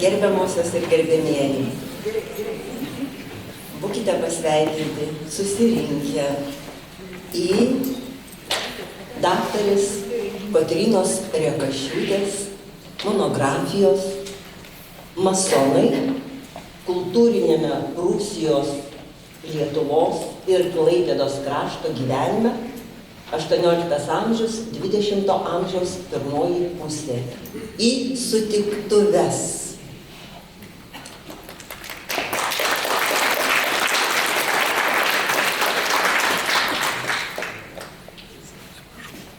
Gerbiamosios ir gerbėmieji, būkite pasveikinti susirinkę į daktarės Kotrynos Rekašiūtės monografijos Masonai kultūrinėme Prūsijos, Lietuvos ir Klaipėdos krašto gyvenime 18 amžius, 20 amžiaus pirmoji pusė. Į sutiktuves.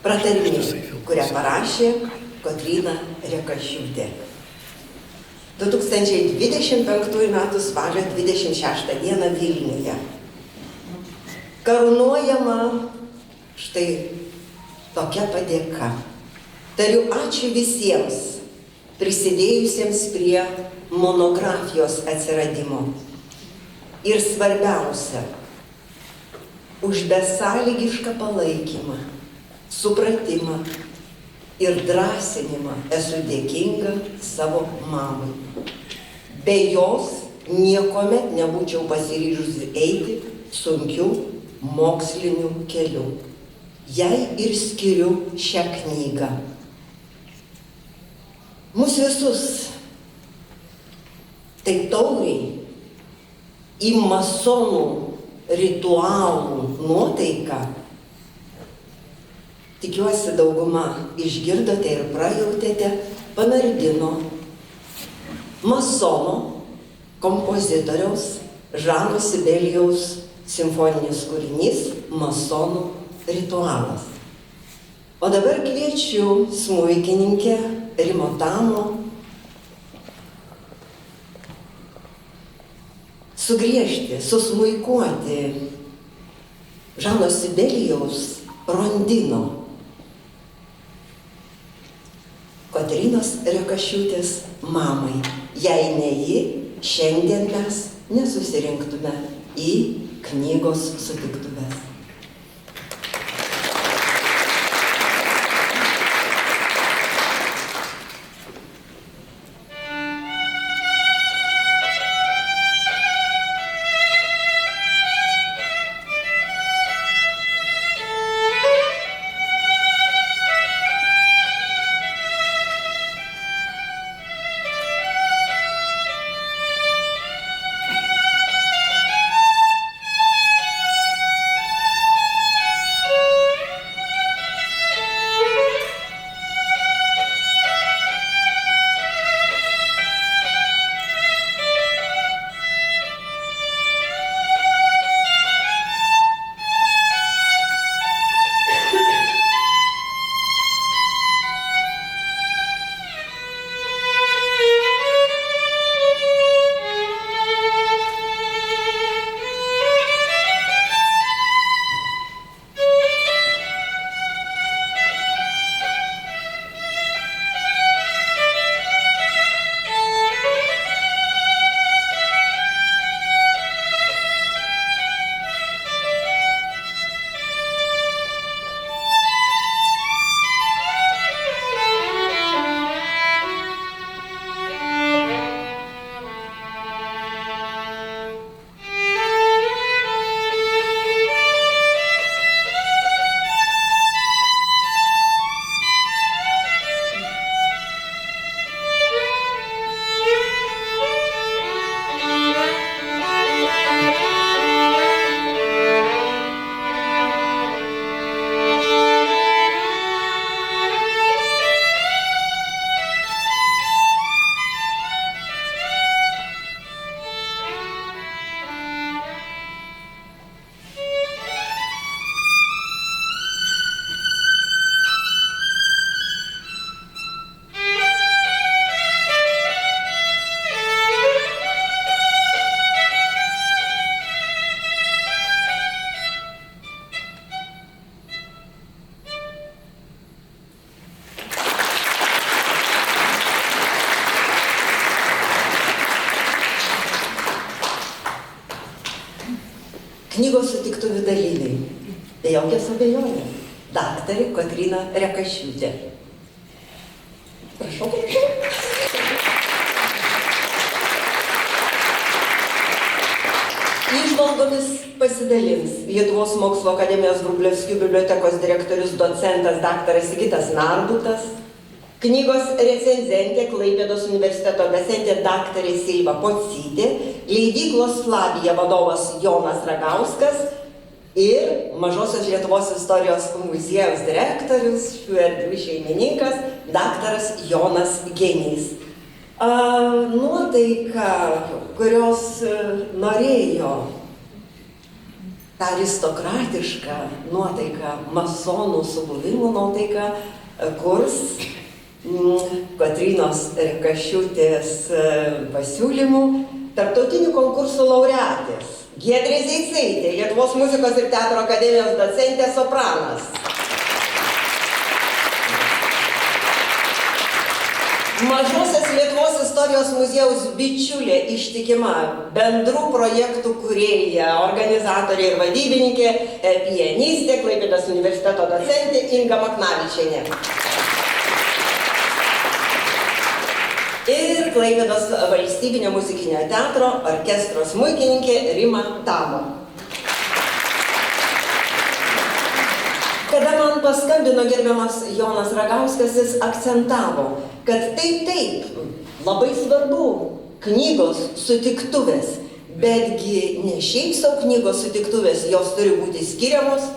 Pratarmė, kurią parašė Kotryna Rekašiūtė. 2025 m. spalio 26 d. Vilniuje. Karūnuojama štai tokia padėka. Tariu ačiū visiems prisidėjusiems prie monografijos atsiradimo. Ir svarbiausia, už besąlygišką palaikymą, supratimą ir drąsinimą esu dėkinga savo mamai. Be jos niekuomet nebūčiau pasiryžusi eiti sunkiu moksliniu keliu. Jai ir skiriu šią knygą. Mus visus taip tauriai į masonų ritualų nuotaiką, tikiuosi dauguma išgirdote ir prajautėte, panardino masono kompozitoriaus Žano Sibelijaus simfoninis kūrinys Masonų ritualas. O dabar kviečiu smuikininkę Rimotamo sugriežti, susmuikuoti Žano Sibelijaus rondino Kotrynos Rekašiūtės mamai. Jei ne ji, šiandien mes nesusirinktume į knygos sutiktuves. Knygos sutiktuvių dalyviai, be jokios abejonės, daktarė Kotryna Rekašiūtė. Prašau, prašau. Įžvalgomis pasidalins Lietuvos mokslo akademijos Vrublevskių bibliotekos direktorius docentas daktaras Sigitas Narbutas, knygos recenzentė Klaipėdos universiteto docentė daktarė Silva Pocytė, leidyklos Flavija vadovas Jonas Ragauskas ir Mažosios Lietuvos istorijos muziejaus direktorius, šių erdvių šeimininkas, daktaras Jonas Genys. Nuotaika, kurios norėjo tą aristokratišką nuotaiką, masonų subuvimų nuotaiką, kurs Kotrynos Rekašiūtės pasiūlymų tarptautinių konkursų laureatės Giedrė Zeicaitė, Lietuvos muzikos ir teatro akademijos docentė sopranas. Mažosios Lietuvos istorijos muziejaus bičiulė ištikima, bendrų projektų kūrėja, organizatorė ir vadybininkė, pianistė, Klaipėdos universiteto docentė Inga Maknavičienė. Ir Klaipėdos valstybinio muzikinio teatro orkestro smuikininkė Rima Tamo. Kada man paskambino gerbiamas Jonas Ragauskas, jis akcentavo, kad taip, labai svarbu knygos sutiktuvės, betgi ne šiaip savo knygos sutiktuvės, jos turi būti skiriamos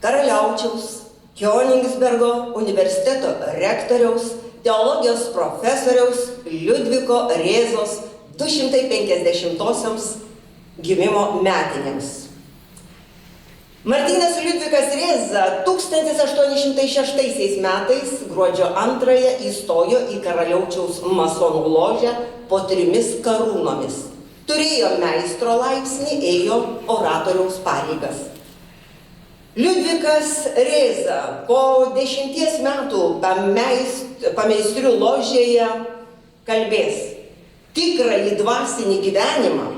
Karaliaučiaus, Kionigsbergo universiteto rektoriaus, teologijos profesoriaus Liudviko Rėzos 250-osioms gimimo metinėms. Martynas Liudvikas Rėza 1806 metais gruodžio 2 įstojo į Karaliaučiaus masonų ložę po 3 karūnomis. Turėjo meistro laipsnį, ėjo oratoriaus pareigas. Liudvikas Rėza po 10 metų pameistrių ložėje kalbės. Tikrąjį dvasinį gyvenimą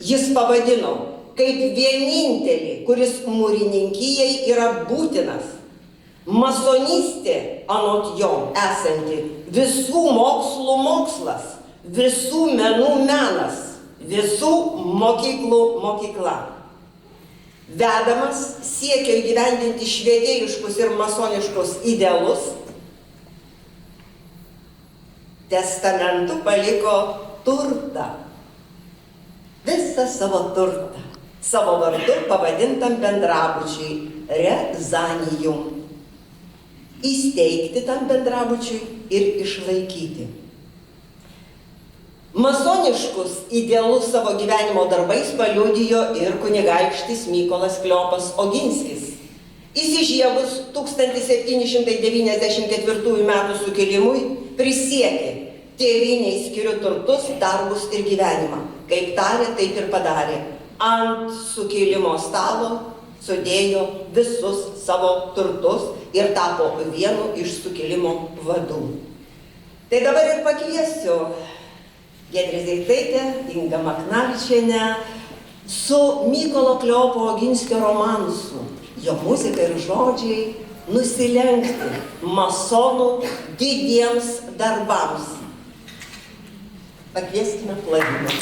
jis pavadino kaip vienintelį, kuris mūrininkijai yra būtinas. Masonystė, anot jo, esanti visų mokslų mokslas, visų menų menas, visų mokyklų mokykla. Vedamas siekio įgyvendinti švietėjiškus ir masoniškus idealus, testamentu paliko turtą, visą savo turtą. Savo vardu pavadintam bendrabučiui Rezanijum. Įsteigti tam bendrabučiui ir išlaikyti. Masoniškus idealus savo gyvenimo darbais paliudijo ir kunigaikštis Mykolas Kleopas Oginskis. Įsižiebus 1794 metų sukilimui prisiekė: tėvynei skiriu turtus, darbus ir gyvenimą. Kaip tarė, taip ir padarė. Ant sukilimo stalo sudėjo visus savo turtus ir tapo vienu iš sukilimo vadų. Tai dabar ir pakviesiu Giedrę Zeicaitę, Ingą Maknavičienę su Mykolo Kleopo Oginskio romansu, jo muzika ir žodžiai nusilenkti masonų didiems darbams. Pakvieskime Floriną.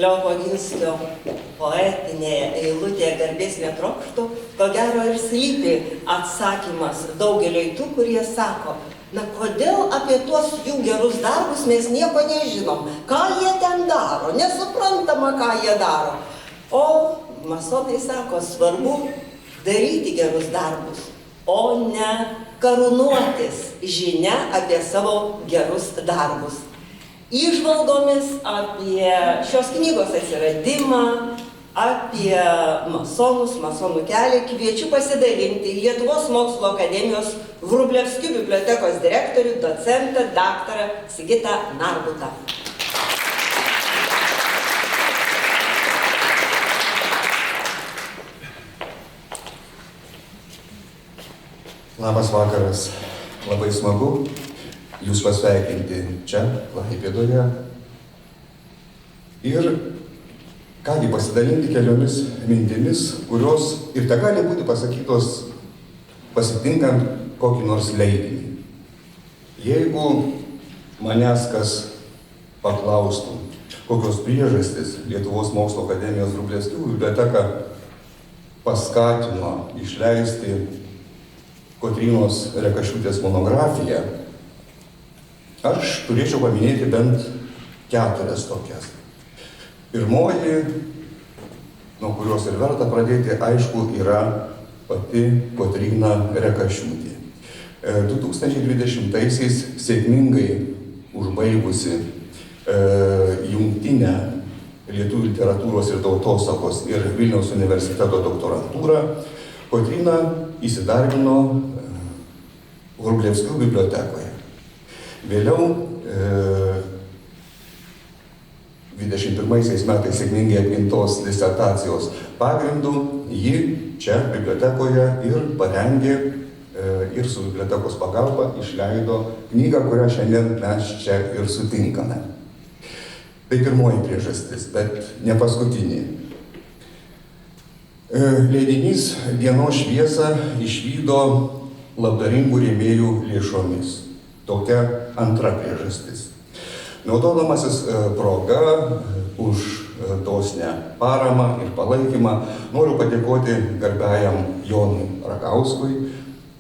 Liovo Ginskio poetinėje eilutėje Garbės netrokštų, ko gero ir slypi atsakymas daugeliui tų, kurie sako, na kodėl apie tuos jų gerus darbus mes nieko nežinom, ką jie ten daro, nesuprantama, ką jie daro. O masonai sako, svarbu daryti gerus darbus, o ne karūnuotis žinia apie savo gerus darbus. Įžvalgomis apie šios knygos atsiradimą, apie masonus, masonų kelią kviečiu pasidalinti Lietuvos mokslo akademijos Vrublevskių bibliotekos direktorių, docentą, daktarą Sigitą Narbutą. Labas vakaras, labai smagu Jūs pasveikinti čia, Klaipėdoje. Ir kągi pasidalinti keliomis mintimis, kurios ir te gali būti pasakytos pasitinkant kokį nors leidinį. Jeigu manęs kas paklaustų, kokios priežastys Lietuvos mokslo akademijos Vrublevskių biblioteka paskatino išleisti Kotrynos Rekašiūtės monografiją, aš turėčiau paminėti bent 4 tokias. Pirmoji, nuo kurios ir verta pradėti, aišku, yra pati Kotryna Rekašiūtė. 2020-aisiais sėkmingai užbaigusi jungtinę lietuvių literatūros ir tautosakos ir Vilniaus universiteto doktorantūrą, Kotryna įsidarbino Vrublevskių bibliotekoje. Vėliau 21 metais sėkmingai apgintos disertacijos pagrindu ji čia bibliotekoje ir parengė ir su bibliotekos pagalba išleido knygą, kurią šiandien mes čia ir sutinkame. Tai pirmoji priežastis, bet ne paskutinė. Leidinys dienos šviesą išvydo labdaringų rėmėjų lėšomis. Tokia antra priežastis. Naudodamasis proga už dosnią paramą ir palaikymą, noriu padėkoti garbiajam Jonui Ragauskui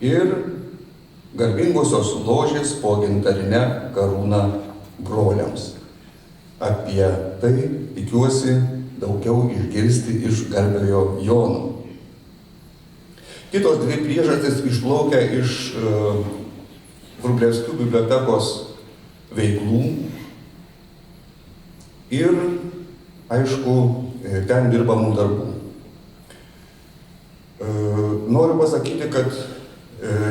ir garbingosios ložės po gintarine karūna broliams. Apie tai tikiuosi daugiau išgirsti iš garbiojo Jono. Kitos 2 priežastys išplaukia iš Vrublevskių bibliotekos veiklų ir, aišku, ten dirbamų darbų. Noriu pasakyti, kad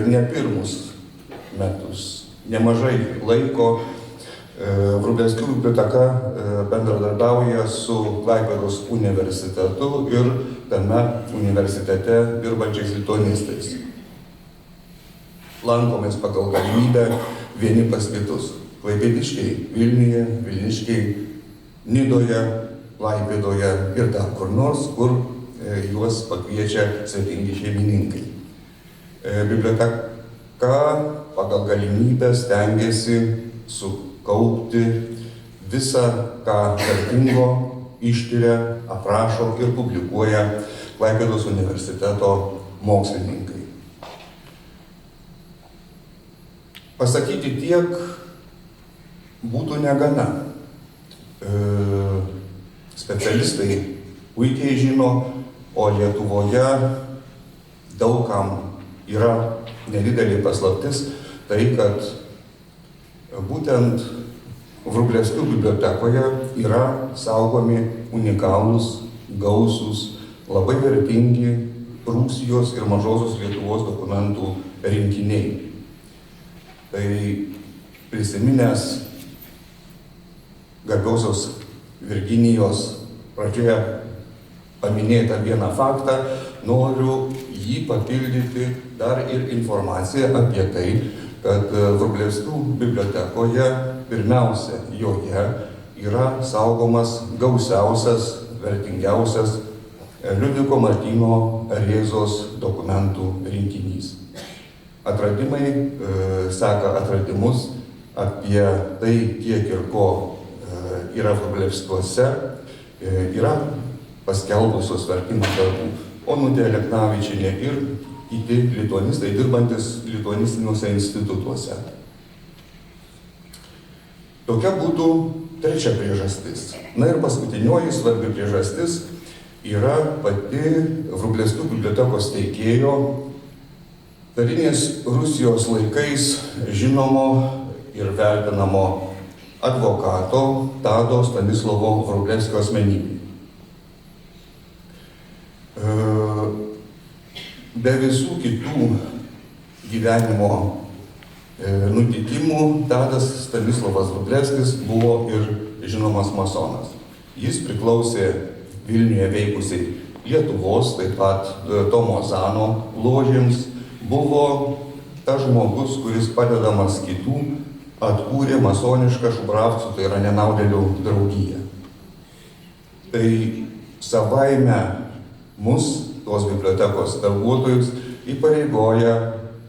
ne pirmus metus, nemažai laiko Vrublevskių biblioteka bendradarbiauja su Klaipėdos universitetu ir tame universitete dirbančiais lituanistais. Lankomės pagal galimybę vieni pas kitus. Klaipėdiškiai Vilniuje, Vilniškiai Nidoje, Klaipėdoje ir dar kur nors, kur juos pakviečia svetingi šeimininkai. Biblioteka pagal galimybę stengiasi sukaupti visą, ką vertingo ištyria, aprašo ir publikuoja Klaipėdos universiteto mokslininkai. Pasakyti tiek būtų negana. Specialistai puikiai žino, o Lietuvoje daugam yra nedidelė paslaptis, tai kad būtent Vrublevskių bibliotekoje yra saugomi unikalūs, gausūs, labai vertingi Prūsijos ir Mažosios Lietuvos dokumentų rinkiniai. Tai prisiminęs garbiosios Virginijos pradžioje paminėtą vieną faktą, noriu jį papildyti dar ir informaciją apie tai, kad Vrublevskių bibliotekoje pirmiausia joje yra saugomas gausiausias, vertingiausias Liudviko Martyno Rėzos dokumentų rinkinys. Atradimai seka atradimus apie tai, kiek ir ko yra Vrublevskiuose yra paskelbusios vertimų darbų Onutė Aleknavičienė ir kiti lituanistai dirbantis lituanistiniuose institutuose. Tokia būtų trečia priežastis. Na ir paskutinioji svarbi priežastis yra pati Vrublevskių bibliotekos steigėjo carinės Rusijos laikais žinomo ir vertinamo advokato Tado Stanislovo Vrublevskio asmenybė. Be visų kitų gyvenimo nutikimų, Tadas Stanislovas Vrublevskis buvo ir žinomas masonas. Jis priklausė Vilniuje veikusiai Lietuvos, taip pat Tomo Zano ložėms, buvo tas žmogus, kuris padedamas kitų atkūrė masonišką Šubravcų, tai yra nenaudėlių draugiją. Tai savaime mus, tos bibliotekos darbuotojus, įpareigoja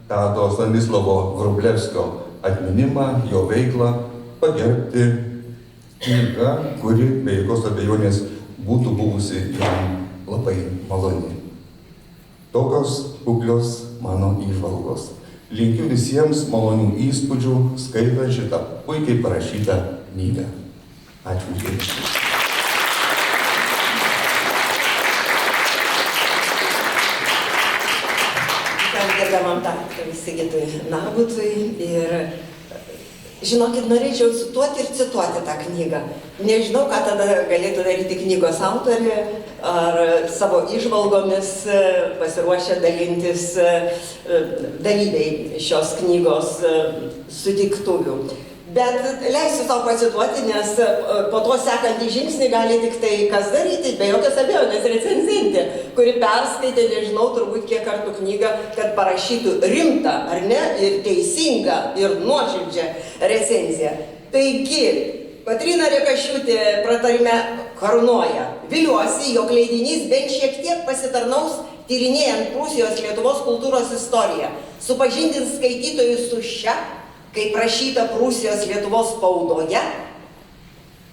Tado Stanislovo Vrublevskio atminimą, jo veiklą pagerbti knygą, kuri be jokios abejonės būtų buvusi jam labai maloni. Tokios kuklios mano įžvalgos. Linkiu visiems malonių įspūdžių, skaitant šitą puikiai parašytą knygą. Ačiū už. Gerbiamam daktarui Sigitui Narbutui ir žinokit, norėčiau cituoti ir cituoti tą knygą. Nežinau, ką tada galėtų daryti knygos autorė, ar savo įžvalgomis pasiruošę dalintis dalyviai šios knygos sutiktuvių. Bet leisiu savo pacituoti, nes po to sekantį žingsnį gali tik tai kas daryti, be jokios abejonės recenzentė, kuri perskaitė, nežinau, turbūt kiek kartų knygą, kad parašytų rimtą, ar ne, ir teisingą, ir nuoširdžią recenziją. Taigi, Kotryna Rekašiūtė pratarime karūnuoja. Viliuosi, jog leidinys bent šiek tiek pasitarnaus tyrinėjant Prūsijos Lietuvos kultūros istoriją, supažindins skaitytojus su šia, kaip rašyta Prūsijos Lietuvos spaudoje,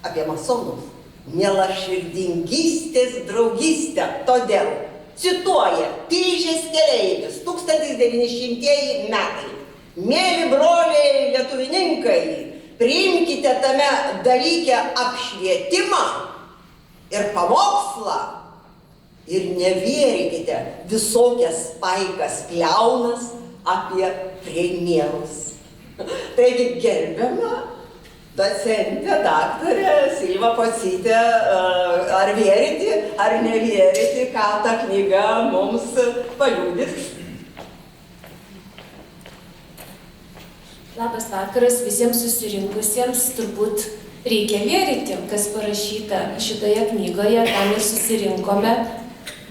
apie masonus, mielaširdingystės draugystę. Todėl, cituoja Tilžės keleivis, 1900 metai. Mėly broliai lietuvininkai, priimkite tame dalyke apšvietimą ir pamokslą ir nevierykite visokias paikas kliaunas apie premjerus. Taigi gerbiama docentė, daktarė Silva Pocytė, ar vieryti, ar nevieryti, ką ta knyga mums paliudys? Labas vakaras visiems susirinkusiems, turbūt reikia vieryti, kas parašyta šitoje knygoje, tam ir susirinkome.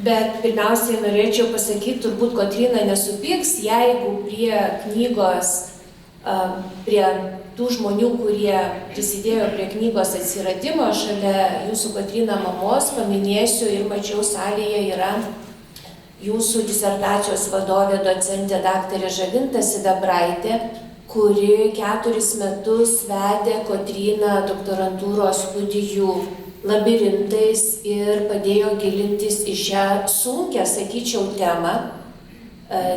Bet pirmiausiai norėčiau pasakyti, turbūt Kotryna nesupyks, jeigu prie knygos, prie tų žmonių, kurie prisidėjo prie knygos atsiradimo, šalia jūsų Kotryna mamos, paminėsiu ir mačiau salėje yra jūsų disertacijos vadovė docentė daktarė Žavinta Sidabraitė, kuri 4 metus vedė Kotryną doktorantūros studijų labirintais ir padėjo gilintis į šią sunkią, sakyčiau, temą,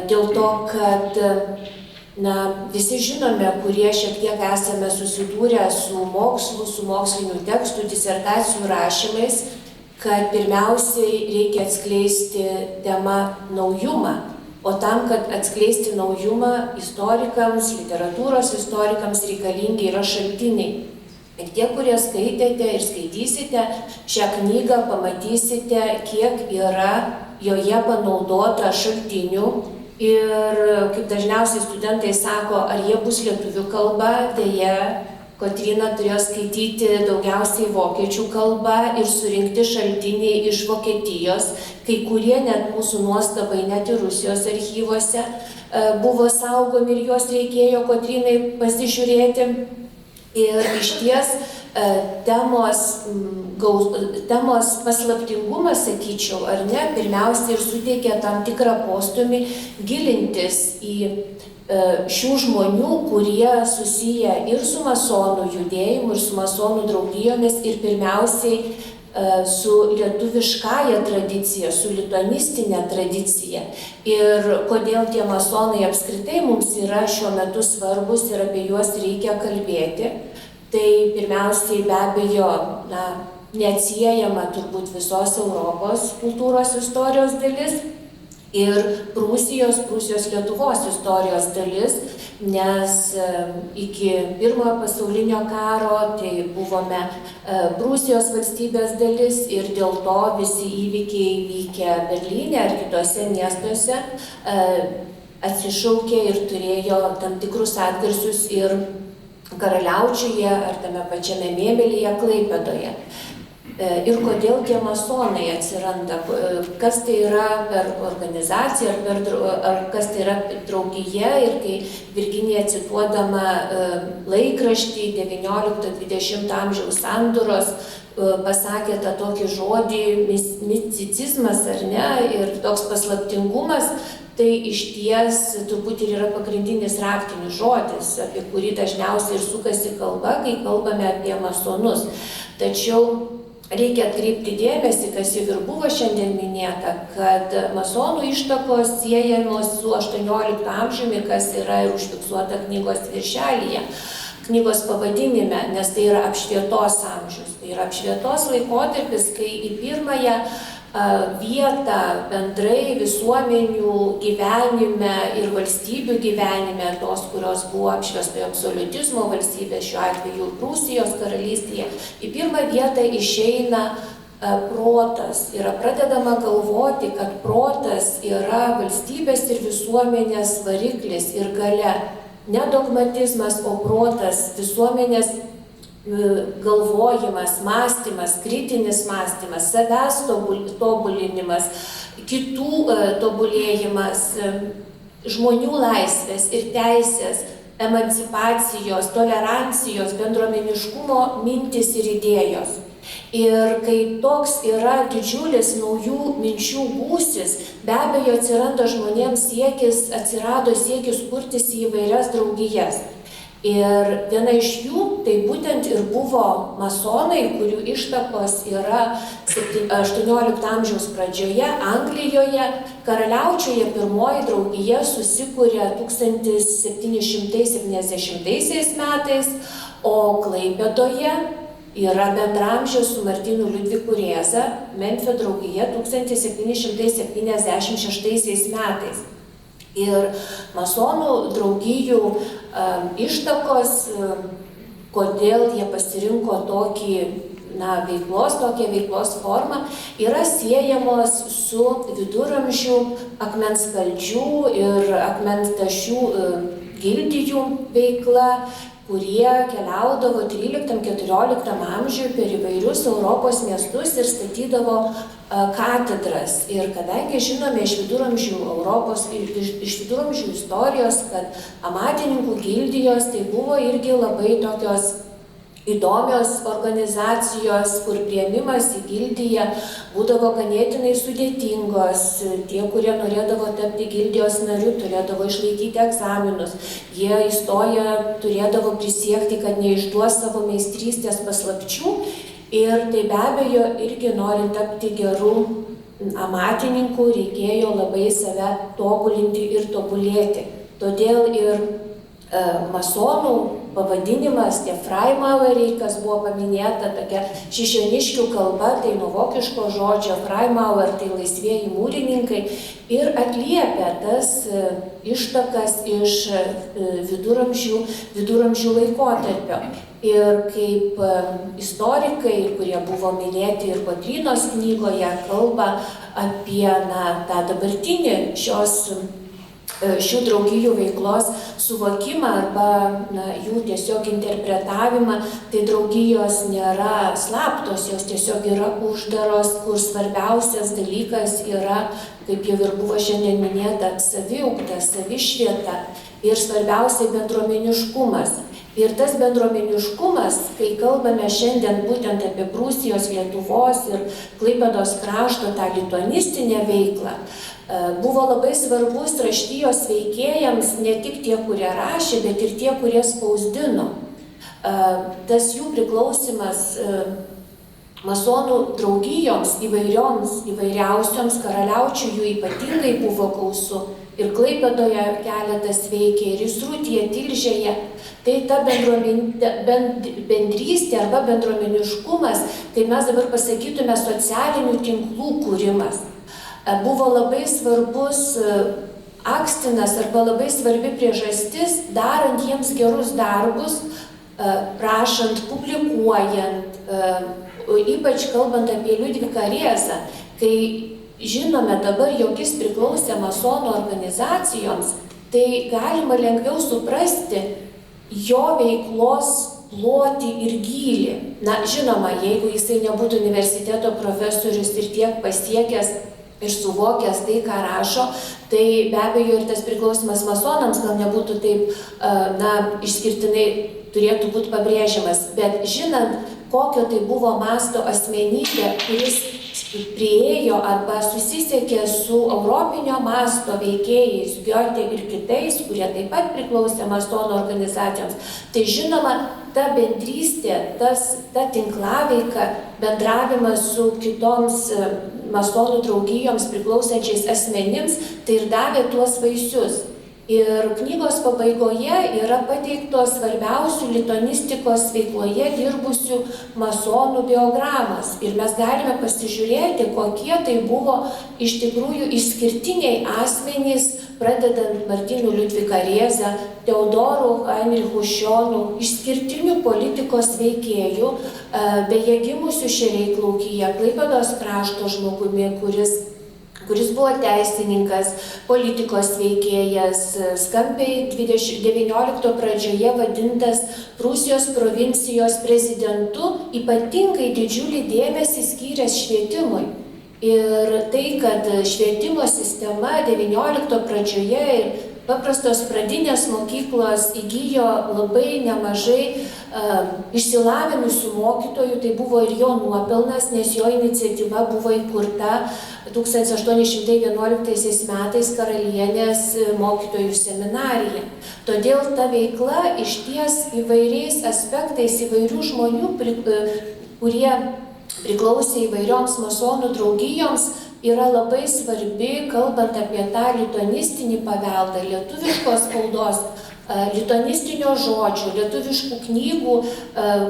dėl to, kad visi žinome, kurie šiek tiek esame susidūrę su mokslu, su mokslinių tekstų, disertacijų rašymais, kad pirmiausiai reikia atskleisti temą naujumą. O tam, kad atskleisti naujumą, istorikams, literatūros istorikams reikalingi yra šaltiniai. Ir tie, kurie skaitėte ir skaitysite šią knygą, pamatysite, kiek yra joje panaudota šaltinių. Ir kaip dažniausiai studentai sako, ar jie bus lietuvių kalba, deja, Kotryna turėjo skaityti daugiausiai vokiečių kalbą ir surinkti šaltiniai iš Vokietijos, kai kurie net mūsų nuostabai, net ir Rusijos archyvuose buvo saugomi ir juos reikėjo Kotrynai pasižiūrėti. Ir iš ties temos paslaptingumas, sakyčiau, ar ne, pirmiausia ir suteikia tam tikrą postūmį gilintis į šių žmonių, kurie susiję ir su masonų judėjimu, ir su masonų draugijomis, ir pirmiausiai su lietuviškąja tradicija, su lituanistinė tradicija. Ir kodėl tie masonai apskritai mums yra šiuo metu svarbus ir apie juos reikia kalbėti, tai pirmiausiai be abejo, neatsiejama turbūt visos Europos kultūros istorijos dalis ir Prūsijos Lietuvos istorijos dalis, nes iki Pirmojo pasaulinio karo tai buvome Prūsijos valstybės dalis ir dėl to visi įvykiai vykę Berlyne ar kitose miestuose atsišaukė ir turėjo tam tikrus atgarsius ir Karaliaučiuje ar tame pačiame Mėmelyje, Klaipėdoje. Ir kodėl tie masonai atsiranda, kas tai yra per organizaciją, ar kas tai yra draugija. Ir kai Virginija cituodama laikraštį 19-20 amžiaus sandūros pasakė tą tokį žodį misticizmas ar ne, ir toks paslaptingumas, tai iš ties turbūt ir yra pagrindinis raktinis žodis, apie kurį dažniausiai ir sukasi kalba, kai kalbame apie masonus. Tačiau reikia atkreipti dėmesį, kas jau ir buvo šiandien minėta, kad masonų ištakos siejamos su 18 amžiumi, kas yra ir užfiksuota knygos viršelyje, knygos pavadinime, nes tai yra apšvietos amžius. Tai yra apšvietos laikotarpis, kai į pirmąją vietą bendrai visuomenių gyvenime ir valstybių gyvenime, tos, kurios buvo apšviestojo absoliutizmo valstybės, šiuo atveju Prūsijos karalystėje, į pirmą vietą išeina protas. Yra pradedama galvoti, kad protas yra valstybės ir visuomenės variklis ir galia. Ne dogmatizmas, o protas, visuomenės galvojimas, mąstymas, kritinis mąstymas, savęs tobulinimas, kitų tobulėjimas, žmonių laisvės ir teisės, emancipacijos, tolerancijos, bendruomeniškumo mintis ir idėjos. Ir kai toks yra didžiulis naujų minčių gūsis, be abejo atsirado siekis kurtis į įvairias draugijas. Ir viena iš jų tai būtent ir buvo masonai, kurių ištakos yra 18 amžiaus pradžioje Anglijoje. Karaliaučiuje pirmoji draugija susikūrė 1770 metais, o Klaipėdoje yra bendramžė su Martynu Liudviku Rėza, Memfio draugija 1776 metais. Ir masonų draugijų ištakos, kodėl jie pasirinko tokią veiklos formą, yra siejamos su viduramžių akmenskaldžių ir akmentašių gildijų veikla, kurie keliaudavo 13-14 amžiuje per įvairius Europos miestus ir statydavo katedras. Ir kadangi žinome iš viduramžių Europos, iš viduramžių istorijos, kad amatininkų gildijos tai buvo irgi labai tokios įdomios organizacijos, kur priėmimas į gildiją būdavo ganėtinai sudėtingos. Tie, kurie norėdavo tapti gildijos nariu, turėdavo išlaikyti egzaminus. Jie įstoję turėdavo prisiekti, kad neišduos savo meistrystės paslapčių. Ir tai be abejo irgi norint tapti gerų amatininkų reikėjo labai save tobulinti ir tobulėti. Todėl ir masonų pavadinimas, tie Freimaueriai, kas buvo paminėta, tokia šišioniškių kalba, tai nuo vokiško žodžio Freimauer, tai laisvieji mūrininkai, ir atliepia tas ištakas iš viduramžių laikotarpio. Ir kaip istorikai, kurie buvo minėti ir Kotrynos knygoje, kalba apie tą dabartinį šių draugijų veiklos suvokimą arba jų tiesiog interpretavimą, tai draugijos nėra slaptos, jos tiesiog yra uždaros, kur svarbiausias dalykas yra, kaip jau ir buvo šiandien minėta, saviugda, savišvieta ir svarbiausiai bendruomeniškumas. Ir tas bendruomeniškumas, kai kalbame šiandien būtent apie Prūsijos, Lietuvos ir Klaipėdos krašto tą lituanistinę veiklą, buvo labai svarbus raštijos veikėjams, ne tik tie, kurie rašė, bet ir tie, kurie spausdino. Tas jų priklausimas masonų draugijoms įvairiausioms, karaliaučių jų ypatingai buvo gausu. Ir Klaipėdoje keletas veikė, ir Įsrutyje, Tilžėje. Tai ta bendrystė arba bendruomeniškumas, kai mes dabar pasakytume socialinių tinklų kūrimas, buvo labai svarbus akstinas arba labai svarbi priežastis, darant jiems gerus darbus, rašant, publikuojant, ypač kalbant apie Liudviką Rėzą, kai žinome dabar, jog jis priklausė masonų organizacijoms, tai galima lengviau suprasti jo veiklos plotį ir gylį. Na, žinoma, jeigu jisai nebūtų universiteto profesorius ir tiek pasiekęs ir suvokęs tai, ką rašo, tai be abejo ir tas priklausimas masonams gal nebūtų taip, išskirtinai turėtų būti pabrėžiamas. Bet žinant, kokio tai buvo masto asmenybė, kuris priėjo arba susisiekė su europinio masto veikėjais, Goethe ir kitais, kurie taip pat priklausė masonų organizacijoms, tai žinoma, ta bendrystė, ta tinklaveika, bendravimas su kitoms masonų draugijoms priklausančiais asmenims, tai ir davė tuos vaisius. Ir knygos pabaigoje yra pateiktos svarbiausių lituanistikos veikloje dirbusių masonų biogramos. Ir mes galime pasižiūrėti, kokie tai buvo iš tikrųjų išskirtiniai asmenys, pradedant Martynu Liudviką Rėzą, Teodoru Heinrichu Šionu, išskirtinių politikos veikėjų, beje gimusių Šereiklaukyje, Klaipėdos krašto žmogumi, kuris buvo teisininkas, politikos veikėjas, skambiai 19 pradžioje vadintas Prūsijos provincijos prezidentu, ypatingai didžiulį dėmesį skyręs švietimui. Ir tai, kad švietimo sistema 19 pradžioje ir paprastos pradinės mokyklos įgyjo labai nemažai išsilavinusių mokytojų, tai buvo ir jo nuopelnas, nes jo iniciatyva buvo įkurta 1811 metais karalienės mokytojų seminarija. Todėl ta veikla išties įvairiais aspektais, įvairių žmonių, kurie priklausė įvairioms masonų draugijoms, yra labai svarbi, kalbant apie tą lituanistinį paveldą, lietuviškos spaudos, lituanistinio žodžio, lietuviškų knygų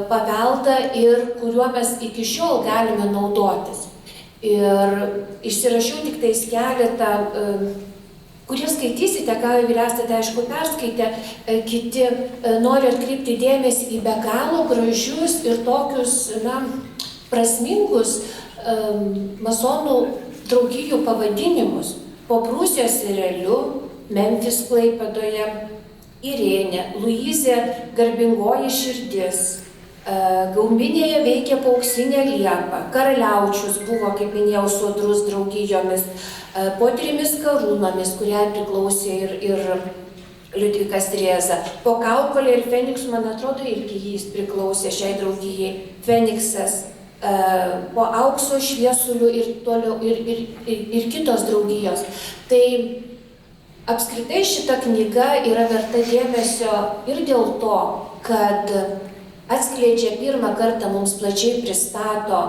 paveldą ir kuriuo mes iki šiol galime naudotis. Ir išsirašiau tik tais keletą, kurie skaitysite, ką jau esate aišku perskaitę, kiti nori atkreipti dėmesį į be galo gražius ir tokius, prasmingus masonų draugijų pavadinimus. Po Prūsijos Ireliu, Memfis Klaipėdoje, Irėnė, Luizė Garbingoji širdis, Gaumbinėje veikė Pauksinė liepa, Karaliaučius buvo, kaip minėjau, sodrus draugijomis, po 3 karūnomis, kuriai priklausė ir Liudvikas Rėza, po Kaukolė ir Feniksu, man atrodo, irgi jis priklausė šiai draugijai, Feniksas, po Aukso šviesulių ir toliau ir kitos draugijos. Tai apskritai šita knyga yra verta dėmesio ir dėl to, kad atskleidžia pirmą kartą mums plačiai pristato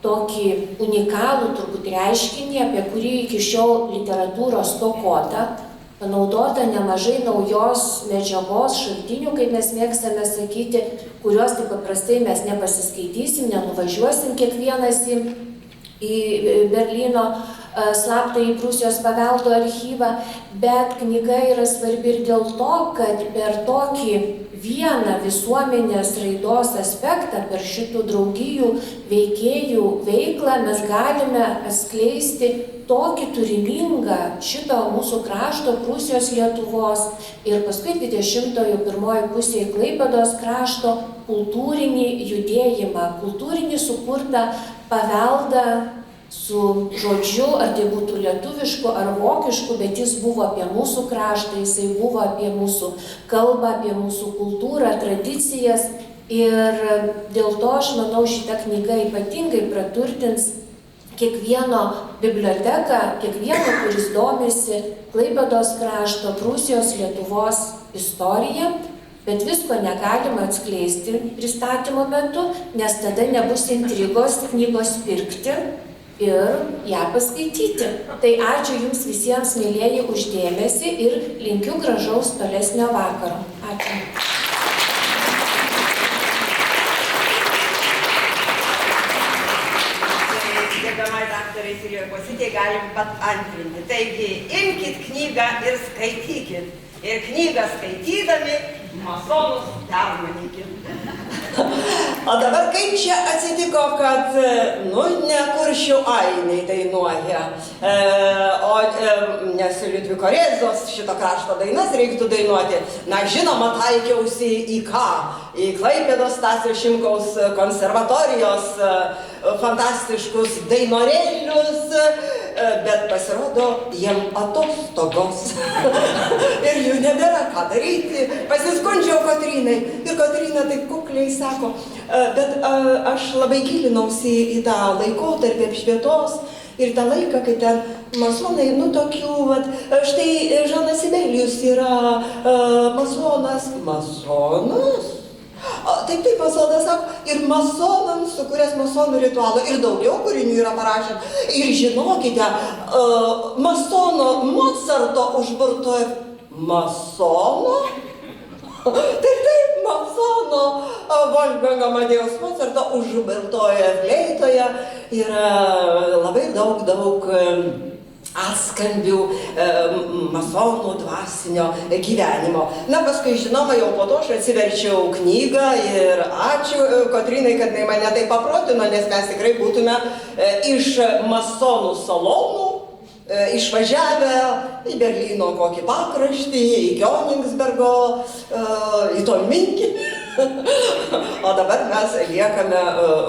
tokį unikalų turbūt reiškinį, apie kurį iki šiol literatūros stokota, panaudota nemažai naujos medžiagos šaltinių, kaip mes mėgstame sakyti, kuriuos taip paprastai mes nepasiskaitysim, nenuvažiuosim kiekvienas į Berlyno slaptąjį Prūsijos paveldo archyvą, bet knyga yra svarbi ir dėl to, kad per tokį vieną visuomenės raidos aspektą, per šitų draugijų veikėjų veiklą mes galime atskleisti tokį turiningą šito mūsų krašto, Prūsijos, Lietuvos ir paskui 20-ojo pirmoji pusėje Klaipėdos krašto kultūrinį judėjimą, kultūrinį sukurtą paveldą su žodžiu, ar tai būtų lietuvišku ar vokišku, bet jis buvo apie mūsų kraštą, jisai buvo apie mūsų kalbą, apie mūsų kultūrą, tradicijas. Ir dėl to aš manau, šita knyga ypatingai praturtins kiekvieno biblioteką, kiekvieno, kuris domisi Klaipėdos krašto, Prūsijos, Lietuvos istorija. Bet visko negalima atskleisti pristatymo metu, nes tada nebus intrigos knygos pirkti ir ją paskaityti. Tai ačiū Jums visiems, mielieji, už dėmesį ir linkiu gražaus tolesnio vakaro. Ačiū. Gerbiamai daktarai Sirijoje Kosytė, galim pat antrinti. Taigi, imkit knygą ir skaitykit. Ir knygą skaitydami masonus permanykit. O dabar kaip čia atsitiko, kad, ne Kuršių ainiai dainuoja, nes Liudviko Rėzos šito krašto dainas reiktų dainuoti. Na, žinoma, taikiausi į ką? Į Klaipėdos Stasio Šimkaus konservatorijos fantastiškus dainorėlius, bet pasirodo, jiem atostogos. Ir jų nebėra ką daryti. Pasiskundžiau Kotrynai. Ir Kotryna taip kukliai sako, bet aš labai gilinausi į tą laikotarpį apšvietos ir tą laiką, kai ten masonai, tokių, štai Žanas Sibelijus yra masonas. Masonas? Taip, masonas sako, ir masonams sukūręs masonų ritualą, ir daugiau kūrinių yra parašęs. Ir žinokite, masono Mozarto užburtoje masono? Taip, masono Wolfgango Amadėjaus Mozarto užburtoje fleitoje yra labai daug atskambių masonų dvasinio gyvenimo. Na, paskui, žinoma, jau po to aš atsiverčiau knygą ir ačiū Kotrynai, kad jinai mane taip paprotino, nes mes tikrai būtume iš masonų salonų išvažiavę į Berlyno kokį pakraštį, į Kionigsbergo, į Tolminkį. O dabar mes liekame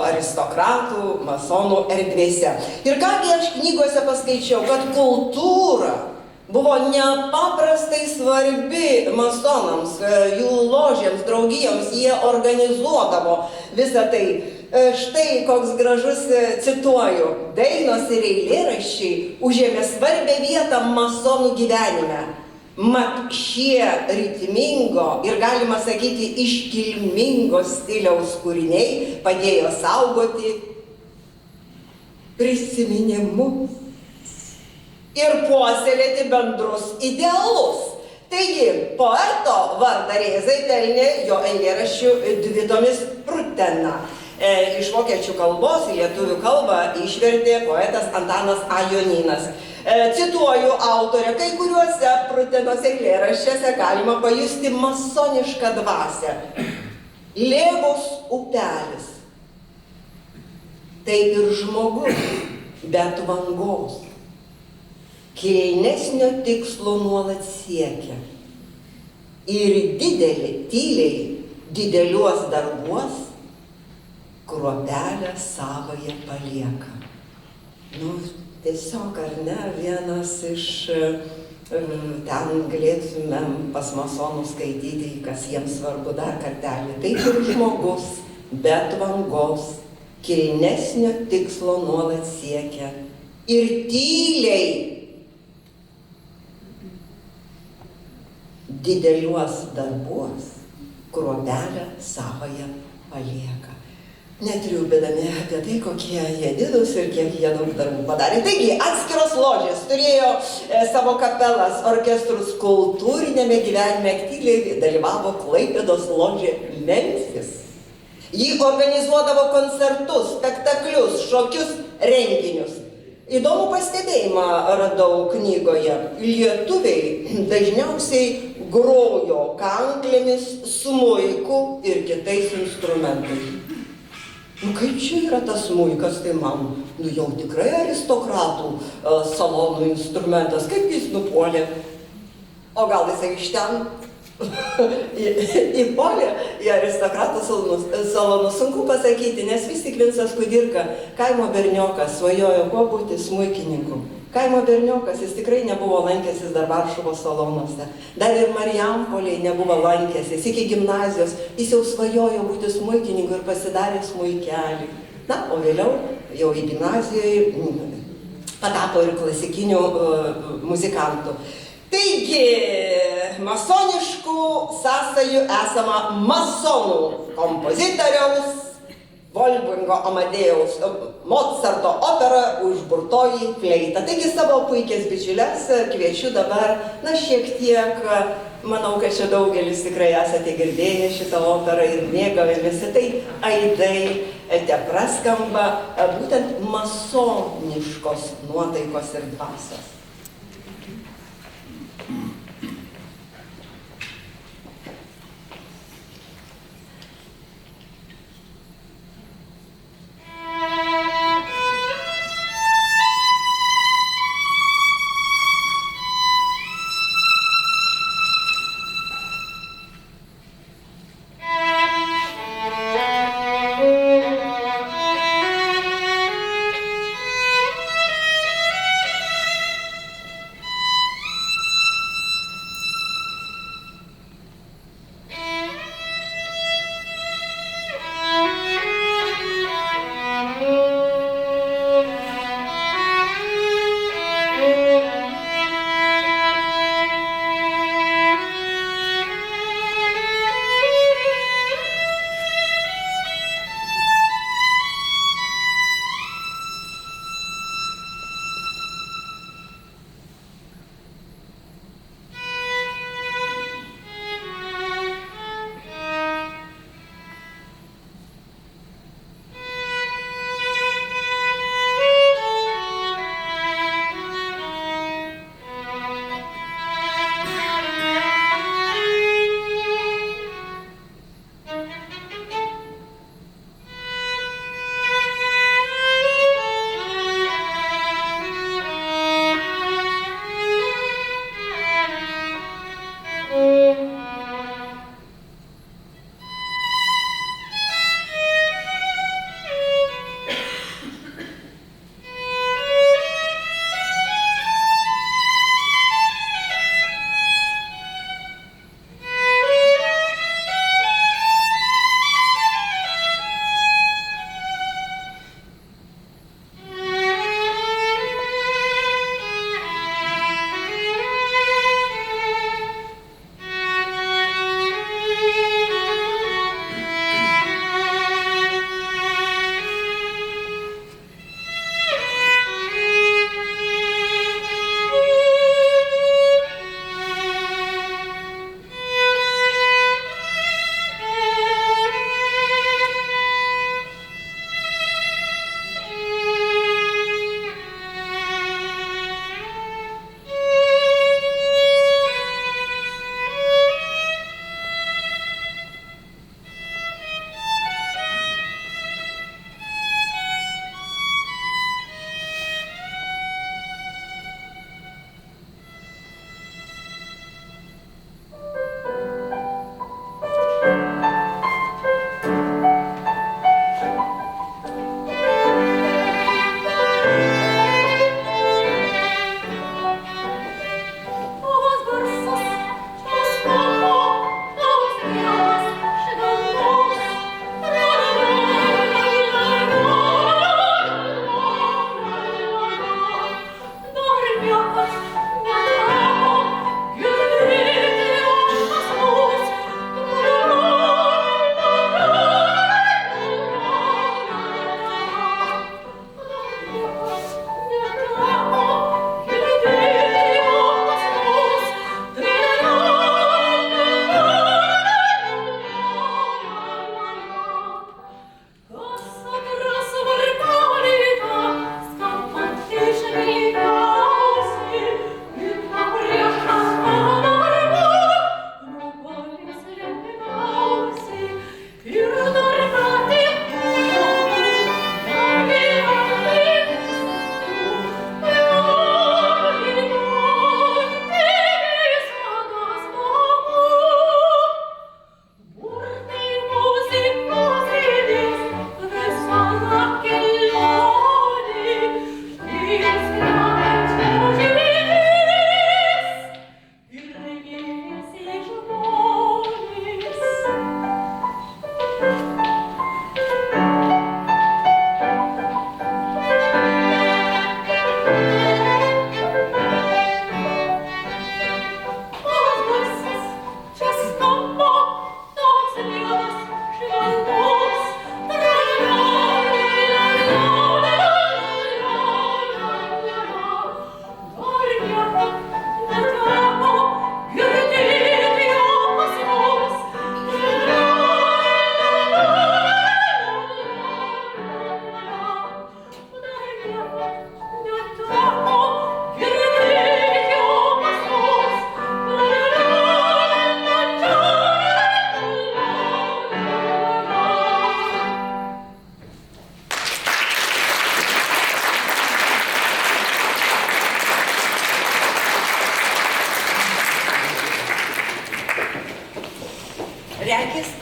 aristokratų, masonų erdvėse. Ir kągi aš knygose paskaičiau, kad kultūra buvo nepaprastai svarbi masonams, jų ložėms, draugijoms, jie organizuodavo visą tai. Štai koks gražus, cituoju, dainos ir eilėraščiai užėmė svarbią vietą masonų gyvenime. Mat šie ritmingo ir, galima sakyti, iškilmingo stiliaus kūriniai padėjo saugoti prisiminimus ir puoselėti bendrus idealus. Taigi, poeto vardą Rėzai pelnė jo eilėraščių dvitomis Prutena. Iš vokiečių kalbos į lietuvių kalbą išvertė poetas Antanas A. Jonynas. Cituoju autorę, kai kuriuose Prutenos eilėraščiuose galima pajusti masonišką dvasią. Lėvos upelis, taip ir žmogus, bet vangos, kilnesnio tikslo nuolat siekia. Ir tyliai dideliuos darbuos kruopelę savąją palieka. Tiesiog, ar ne, vienas iš, ten galėtumėm pas masonų skaityti, kas jiems svarbu dar kartelį. Taip ir žmogus, bet vangos, kilnesnio tikslo nuolat siekia. Ir tyliai dideliuos darbuos kruopelę savąją palieka. Netriūbėdami apie tai, kokie jie didūs ir kiek jie daug darbų padarė. Taigi, atskiros ložės turėjo savo kapelas, orkestrus, kultūrinėme gyvenime aktyviai dalyvavo Klaipėdos ložė Memfis. Ji organizuodavo koncertus, spektaklius, šokius, renginius. Įdomų pastebėjimą radau knygoje. Lietuviai dažniausiai grojo kanklėmis, smuiku ir kitais instrumentais. Kaip čia yra tas smuikas, tai man, jau tikrai aristokratų salonų instrumentas, kaip jis nupuolė. O gal jisai iš ten įpuolė į aristokratų salonus, sunku pasakyti, nes vis tik Vincas Kudirka, kaimo berniokas, svajojo kuo būti smuikininku. Kaimo berniokas, jis tikrai nebuvo lankęsis dar Varšuvos salonuose. Dar ir Marijampolėje nebuvo lankęsis. Iki gimnazijos jis jau svajojo būti smuikininku ir pasidarė smuikelį. Na, o vėliau jau į gimnazijoje patapo ir klasikinių muzikantų. Taigi, masoniškų sąsajų esama masonų kompozitoriaus Wolfgango Amadėjaus Mozarto opera Užburtoji fleita. Taigi savo puikias bičiulės kviečiu dabar, šiek tiek, manau, kad čia daugelis tikrai esate girdėję šitą operą ir mėgavėmėsi, tai aidai te praskamba būtent masoniškos nuotaikos ir dvasios.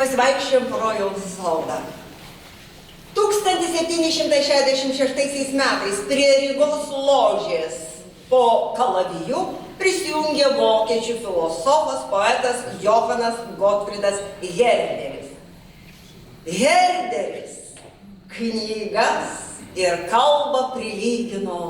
pasivaikščiojom po Rojaus sodą. 1766 metais prie Rygos ložės po kalaviju prisijungė vokiečių filosofas, poetas Johanas Gotfridas Herderis. Herderis knygas ir kalbą prilygino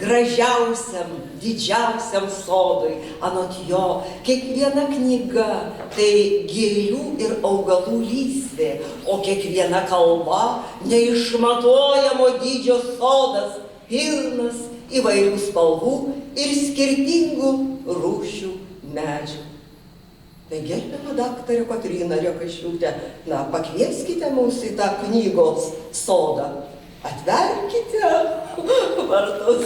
gražiausiam, didžiausiam sodui. Anot jo, kiekviena knyga tai gėlių ir augalų lysvė, o kiekviena kalba neišmatuojamo dydžio sodas, pilnas įvairių spalvų ir skirtingų rūšių medžių. Tai gerbiama daktarė Kotryna Rekašiūtė, pakvieskite mus į tą knygos sodą. Atverkite vartus.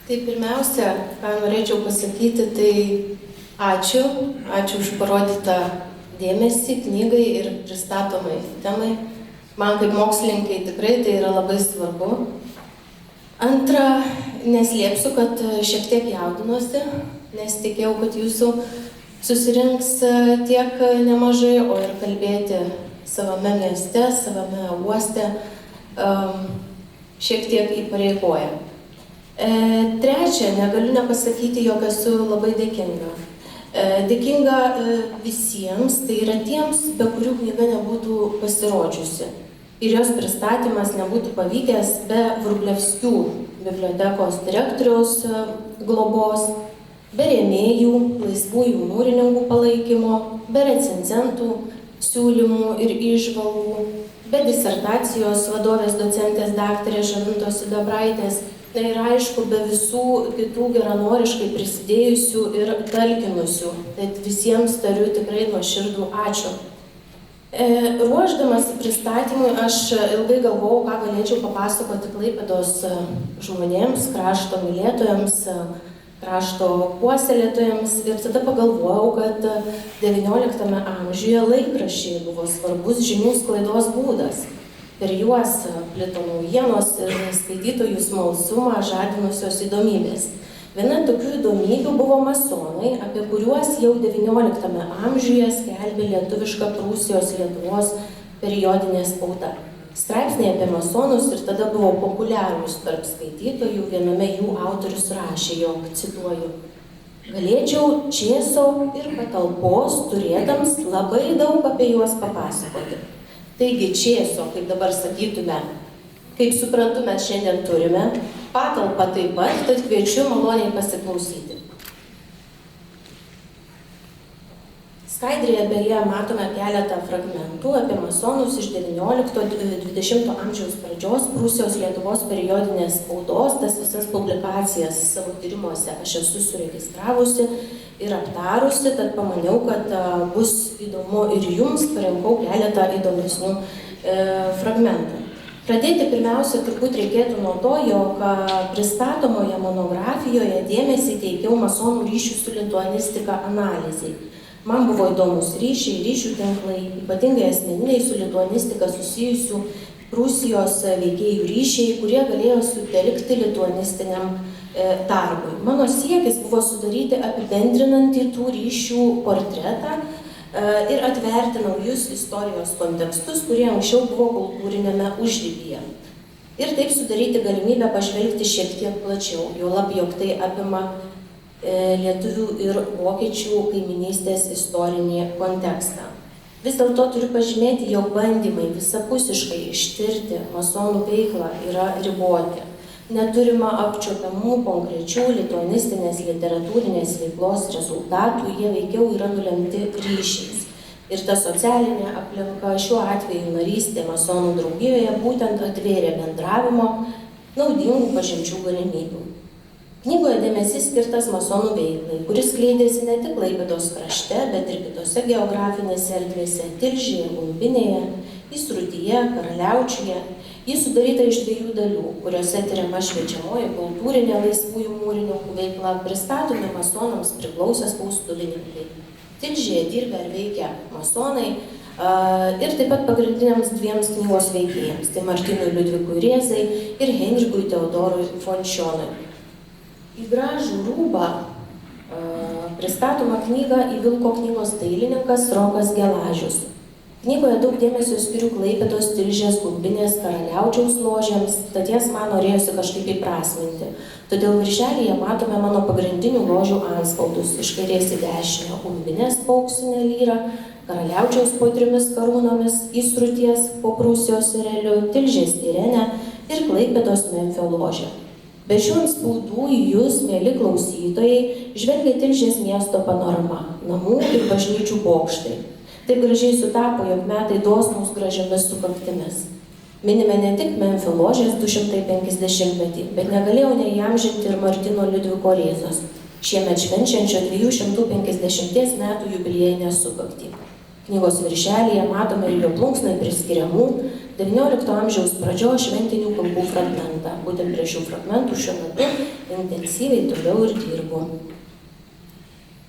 Tai pirmiausia, ką norėčiau pasakyti, tai ačiū už parodytą dėmesį knygai ir pristatomai temai. Man kaip mokslininkai tikrai tai yra labai svarbu. Antra, neslėpsiu, kad šiek tiek jaudinuosi, nes tikėjau, kad jūsų susirinks tiek nemažai, o ir kalbėti savame mieste, savame uoste šiek tiek įpareigoja. Trečia, negaliu nepasakyti, jog esu labai dėkinga. Dėkinga visiems, tai yra tiems, be kurių knyga nebūtų pasirodžiusi. Ir jos pristatymas nebūtų pavykęs be Vrublevskių bibliotekos direktoriaus globos, be rėmėjų, laisvųjų mūrininkų palaikymo, be recenzentų, siūlymų ir įžvalgų, be disertacijos vadovės docentės daktarės Žavintos Sidabraitės. Ir aišku, be visų kitų geranoriškai prisidėjusių ir talkinusių. Tad visiems tariu tikrai nuoširdų ačiū. Ruošdamas pristatymui aš ilgai galvojau, ką galėčiau papasakoti Klaipėdos žmonėms, krašto mylėtojams, krašto puoselėtojams. Ir tada pagalvojau, kad XIX amžiuje laikraščiai buvo svarbus žinių sklaidos būdas. Per juos plito naujienos ir skaitytojų smalsumą žadinusios įdomybės. Viena tokių įdomybių buvo masonai, apie kuriuos jau XIX amžiuje skelbė lietuviška Prūsijos Lietuvos periodinė spauda. Straipsniai apie masonus ir tada buvo populiarūs tarp skaitytojų, viename jų autorius rašė, jog, cituoju, galėčiau Čėso ir patalpos turėdams labai daug apie juos papasakoti. Taigi Čėso, kaip dabar sakytume, kaip suprantu, mes šiandien turime, patalpą taip pat, tad kviečiu maloniai pasiklausyti. Skaidrėje beje matome keletą fragmentų apie masonus iš XIX-XX amžiaus pradžios Prūsijos Lietuvos periodinės spaudos. Tas visas publikacijas savo tyrimuose aš esu suregistravusi ir aptarusi, tad pamaniau, kad bus įdomu ir jums, parinkau keletą įdomesnių fragmentų. Pradėti pirmiausia turbūt reikėtų nuo to, jog pristatomoje monografijoje dėmesį teikiau masonų ryšių su lituanistika analizai. Man buvo įdomus ryšiai, ryšių tinklai, ypatingai asmeniniai su lituanistika susijusių Prūsijos veikėjų ryšiai, kurie galėjo sutelkti lituanistiniam darbui. Mano siekis buvo sudaryti apibendrinantį tų ryšių portretą ir atverti naujus istorijos kontekstus, kurie anksčiau buvo kultūrinėme užribyje. Ir taip sudaryti galimybę pažvelgti šiek tiek plačiau, juolab, jog tai apima lietuvių ir vokiečių kaiminystės istorinį kontekstą. Vis dėlto turiu pažymėti, jog bandymai visapusiškai ištirti masonų veiklą yra riboti. Neturima apčiuopiamų konkrečių lituanistinės literatūrinės veiklos rezultatų, jie veikiau yra nulemti ryšiais. Ir ta socialinė aplinka, šiuo atveju narystė masonų draugijoje, būtent atvėrė bendravimo, naudingų pažinčių galimybių. Knygoje dėmesys skirtas masonų veiklai, kuris skleidėsi ne tik Klaipėdos krašte, bet ir kitose geografinėse erdvėse – Tilžėje, Lumpinėje, Įsrutyje, Karaliaučiuje. Ji sudaryta iš 2 dalių, kuriuose tyriama šviečiamoji kultūrinė laisvųjų mūrininkų veikla, pristatomi masonams priklausę spaustuvininkai. Tilžėje dirbę ar veikia masonai ir taip pat pagrindiniams 2 knygos veikėjams – tai Martynui Liudvikui Rėzai ir Henrikui Teodorui Fonšionui. Į gražų rūbą pristatoma knyga įvilko knygos dailininkas Rokas Gelažius. Knygoje daug dėmesio skiriu Klaipėdos, Tilžės, Lumpinės, Karaliaučiaus ložėms, tad jas man norėjosi kažkaip įprasminti. Todėl viršelyje matome mano pagrindinių ložių anspaudus. Iš kairės į dešinę Lumpinės pauksinė lyra, Karaliaučiaus po 3 karūnomis, Įsruties po Prūsijos ereliu, Tilžės Irenė ir Klaipėdos Memfio ložė. Be šių anspaudų į jūs, mėly klausytojai, žvelgia Tilžės miesto panorama, namų ir bažnyčių bokštai. Taip gražiai sutapo, jog metai dosnūs gražiomis sukaktimis. Minime ne tik Memfio ložės 250-metį, bet negalėjau neįamžinti ir Martyno Liudviko Rėzos, šiemet švenčiančio 250 metų jubiliejinę sukaktį. Knygos viršelyje matome ir jo plunksnai priskiriamų XIX amžiaus pradžios šventinių kalbų fragmentą. Būtent prie šių fragmentų šiuo metu intensyviai toliau ir dirbu.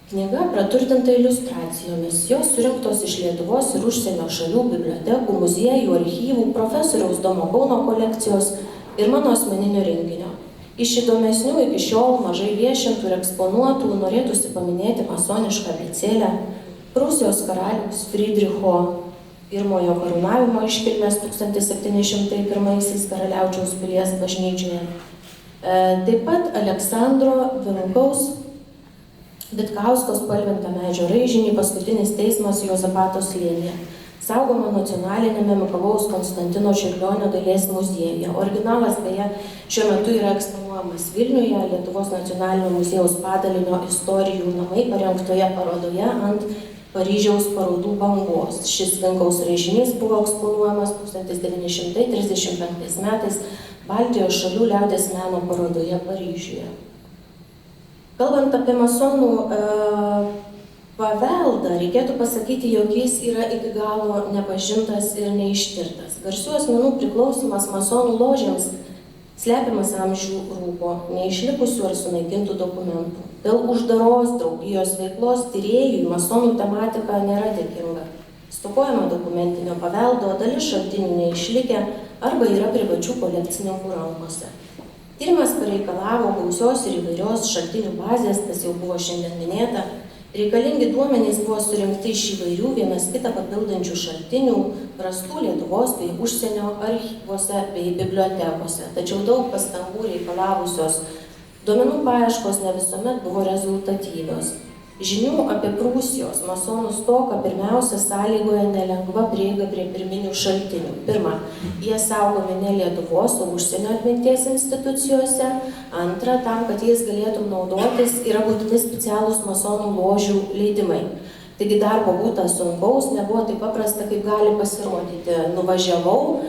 Knyga praturtinta iliustracijomis. Jos surinktos iš Lietuvos ir užsienio šalių bibliotekų, muziejų, archyvų, profesoriaus Domo Kauno kolekcijos ir mano asmeninio rinkinio. Iš įdomesnių iki šiol mažai viešintų ir eksponuotų norėtųsi paminėti masonišką abėcėlę, Prūsijos karaliaus Frydricho I karūnavimo iškilmės 1701 Karaliaučiaus pilies bažnyčioje. Taip pat Aleksandro Vilkaus Vitkausko spalvintą medžio raižinį Paskutinis teismas Juozapato slėnyje, saugoma nacionalinėme Mikalojaus Konstantino Čiurlionio dailės muziejuje. Originalas beje šiuo metu yra eksponuojamas Vilniuje, Lietuvos nacionalinio muziejaus padalinio istorijų namai parengtoje parodoje ant Paryžiaus parodų bangos. Šis Vilkaus raižinys buvo eksponuojamas 1935 metais Baltijos šalių liaudies meno parodoje Paryžiuje. Kalbant apie masonų paveldą, reikėtų pasakyti, jog jis yra iki galo nepažintas ir neištirtas. Garsių asmenų priklausimas masonų ložėms slepiamas amžių rūbo, neišlikusių ar sunaikintų dokumentų. Dėl uždaros draugijos veiklos tyrėjui masonų tematika nėra dėkinga. Stokojama dokumentinio paveldo, dalis šaltinių neišlikę arba yra privačių kolekcininkų rankose. Tyrimas pareikalavo gausios ir įvairios šaltinių bazės, tas jau buvo šiandien minėta. Reikalingi duomenys buvo surinkti iš įvairių vienas kitą papildančių šaltinių, rastų Lietuvos bei užsienio archyvuose bei bibliotekose. Tačiau daug pastangų reikalavusios duomenų paieškos ne visuomet buvo rezultatyvios. Žinių apie Prūsijos masonų stoką pirmiausia sąlygoja nelengva prieiga prie pirminių šaltinių. Pirma, jie saugomi ne Lietuvos, o užsienio atminties institucijose. Antra, tam, kad jais galėtum naudotis, yra būtini specialūs masonų ložių leidimai. Taigi darbo būta sunkaus, nebuvo taip paprasta, kaip gali pasirodyti. Nuvažiavau,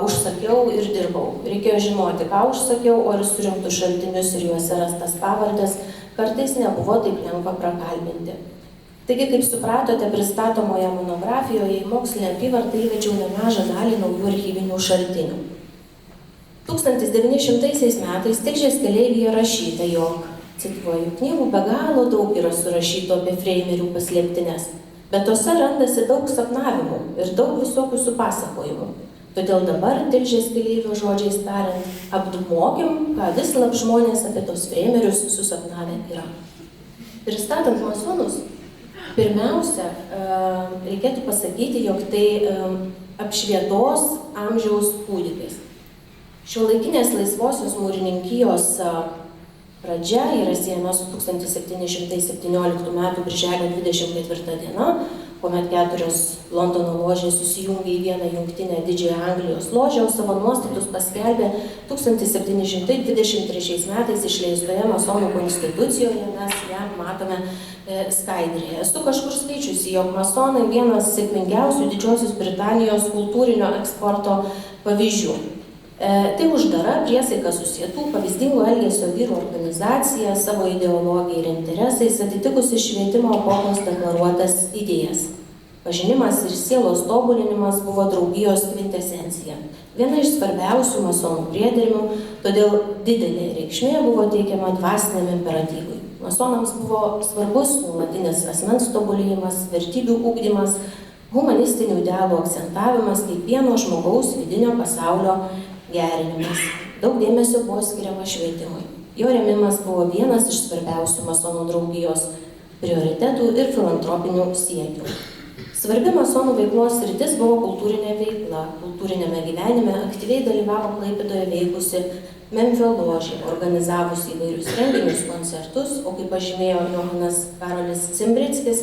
užsakiau ir dirbau. Reikėjo žinoti, ką užsakiau, o ir surinktų šaltinius ir juose rastas pavardes kartais nebuvo taip lengva prakalbinti. Taigi, kaip supratote, pristatomoje monografijoje į mokslinę apyvartą įvedžiau nemažą dalį naujų archyvinių šaltinių. 1900 metais Tilžės keleivyje rašyta, jog, cituoju, knygų be galo daug yra surašyto apie freimerių paslėptines, bet tose randasi daug sapnavimų ir daug visokių supasakojimų. Todėl dabar, Tilžės keleivio žodžiais tariant, apdūmokim, ką vis lab žmonės apie tos freimerius susapnavę yra. Pristatant masonus, pirmiausia, reikėtų pasakyti, jog tai apšvietos amžiaus kūdikis. Šiuolaikinės laisvosios mūrininkijos pradžia yra siejama su 1717 m. birželio 24 diena, kuomet 4 Londono ložės susijungė į vieną jungtinę Didžiąją Anglijos ložę, o savo nuostatus paskelbė 1723 metais išleistoje masonų konstitucijoje, mes ją matome skaidrėje. Esu kažkur skaičiusi, jog masonai vienas sėkmingiausių Didžiosios Britanijos kultūrinio eksporto pavyzdžių. Tai uždara priesaika susietų pavyzdingo elgesio vyrų organizacija savo ideologija ir interesais atitikusi švietimo epochos deklaruotas idėjas. Pažinimas ir sielos tobulinimas buvo draugijos kvintesencija. Viena iš svarbiausių masonų priedermių, todėl didelė reikšmė buvo teikiama dvasiniam imperatyvui. Masonams buvo svarbus nuolatinis asmens tobulėjimas, vertybių ugdymas, humanistinių idealų akcentavimas kaip vieno žmogaus vidinio pasaulio gerinimas. Daug dėmesio buvo skiriama švietimui. Jo rėmimas buvo vienas iš svarbiausių masonų draugijos prioritetų ir filantropinių siekių. Svarbi masonų veiklos sritis buvo kultūrinė veikla. Kultūrinėme gyvenime aktyviai dalyvavo Klaipėdoje veikusi Memfio ložė, organizavusi įvairius renginius, koncertus, o kaip pažymėjo Johanas Karolis Cimbrickis,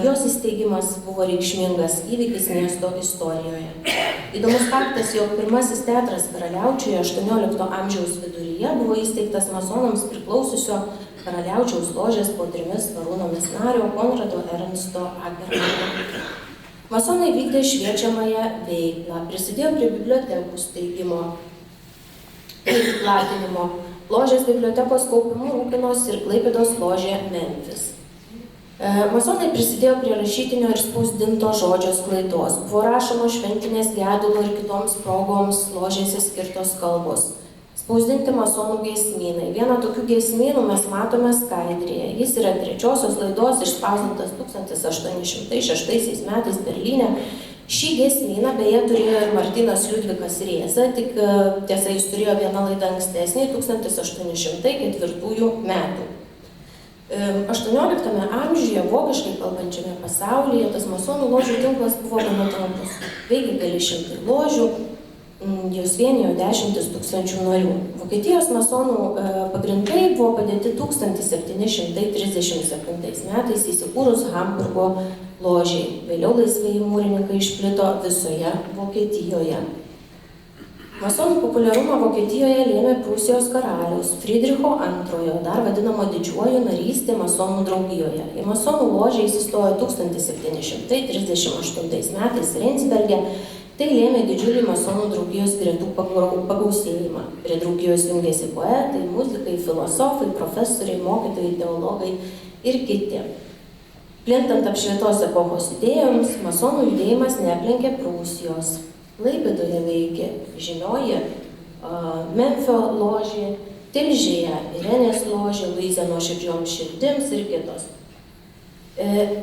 jos įsteigimas buvo reikšmingas įvykis miesto istorijoje. Įdomus faktas, jog pirmasis teatras Karaliaučiuje 18 amžiaus viduryje buvo įsteigtas masonams priklausiusio Karaliaučiaus ložės po 3 karūnomis nario Konrado Ernsto Akermano. Masonai vykdė šviečiamąją veiklą, prisidėjo prie bibliotekų steigimo ir platinimo. Ložės bibliotekos kaupimu rūpinosi ir Klaipėdos ložė Memfis. Masonai prisidėjo prie rašytinio ir spausdinto žodžio sklaidos. Buvo rašomos šventinės gedulo ir kitoms progoms ložėse skirtos kalbos. Spausdinti masonų giesmynai. Vieną tokių giesmynų mes matome skaidrėje. Jis yra 3-osios laidos išspausdintas 1806 metais Berlyne. Šį giesmyną beje turėjo ir Martynas Liudvikas Rėza, tik tiesa jis turėjo vieną laidą ankstesnį 1804 metų. 18 amžiuje vokiškai kalbančiame pasaulyje tas masonų ložių tinklas buvo gana tankus. Veikė keli šimtai ložių, jos vienijo 10 000 narių. Vokietijos masonų pagrindai buvo padėti 1737 metais įsikūrus Hamburgo ložiai. Vėliau laisvieji mūrininkai išplito visoje Vokietijoje. Masonų populiarumą Vokietijoje lėmė Prūsijos karaliaus Friedricho II, dar vadinamo didžiuoju narystė masonų draugijoje. Į masonų ložę įsistojo 1738 metais Reinsberge. Tai lėmė didžiulį masonų draugijos gretų pagausėjimą. Prie draugijos jungėsi poetai, muzikai, filosofai, profesoriai, mokytojai, teologai ir kiti. Plintant apšvietos epochos idėjoms, masonų judėjimas neaplenkė Prūsijos. Klaipėdoje veikė žymioji Memfio ložė, Tilžėje Irenės ložė, Luizė nuoširdžioms širdims ir kitos.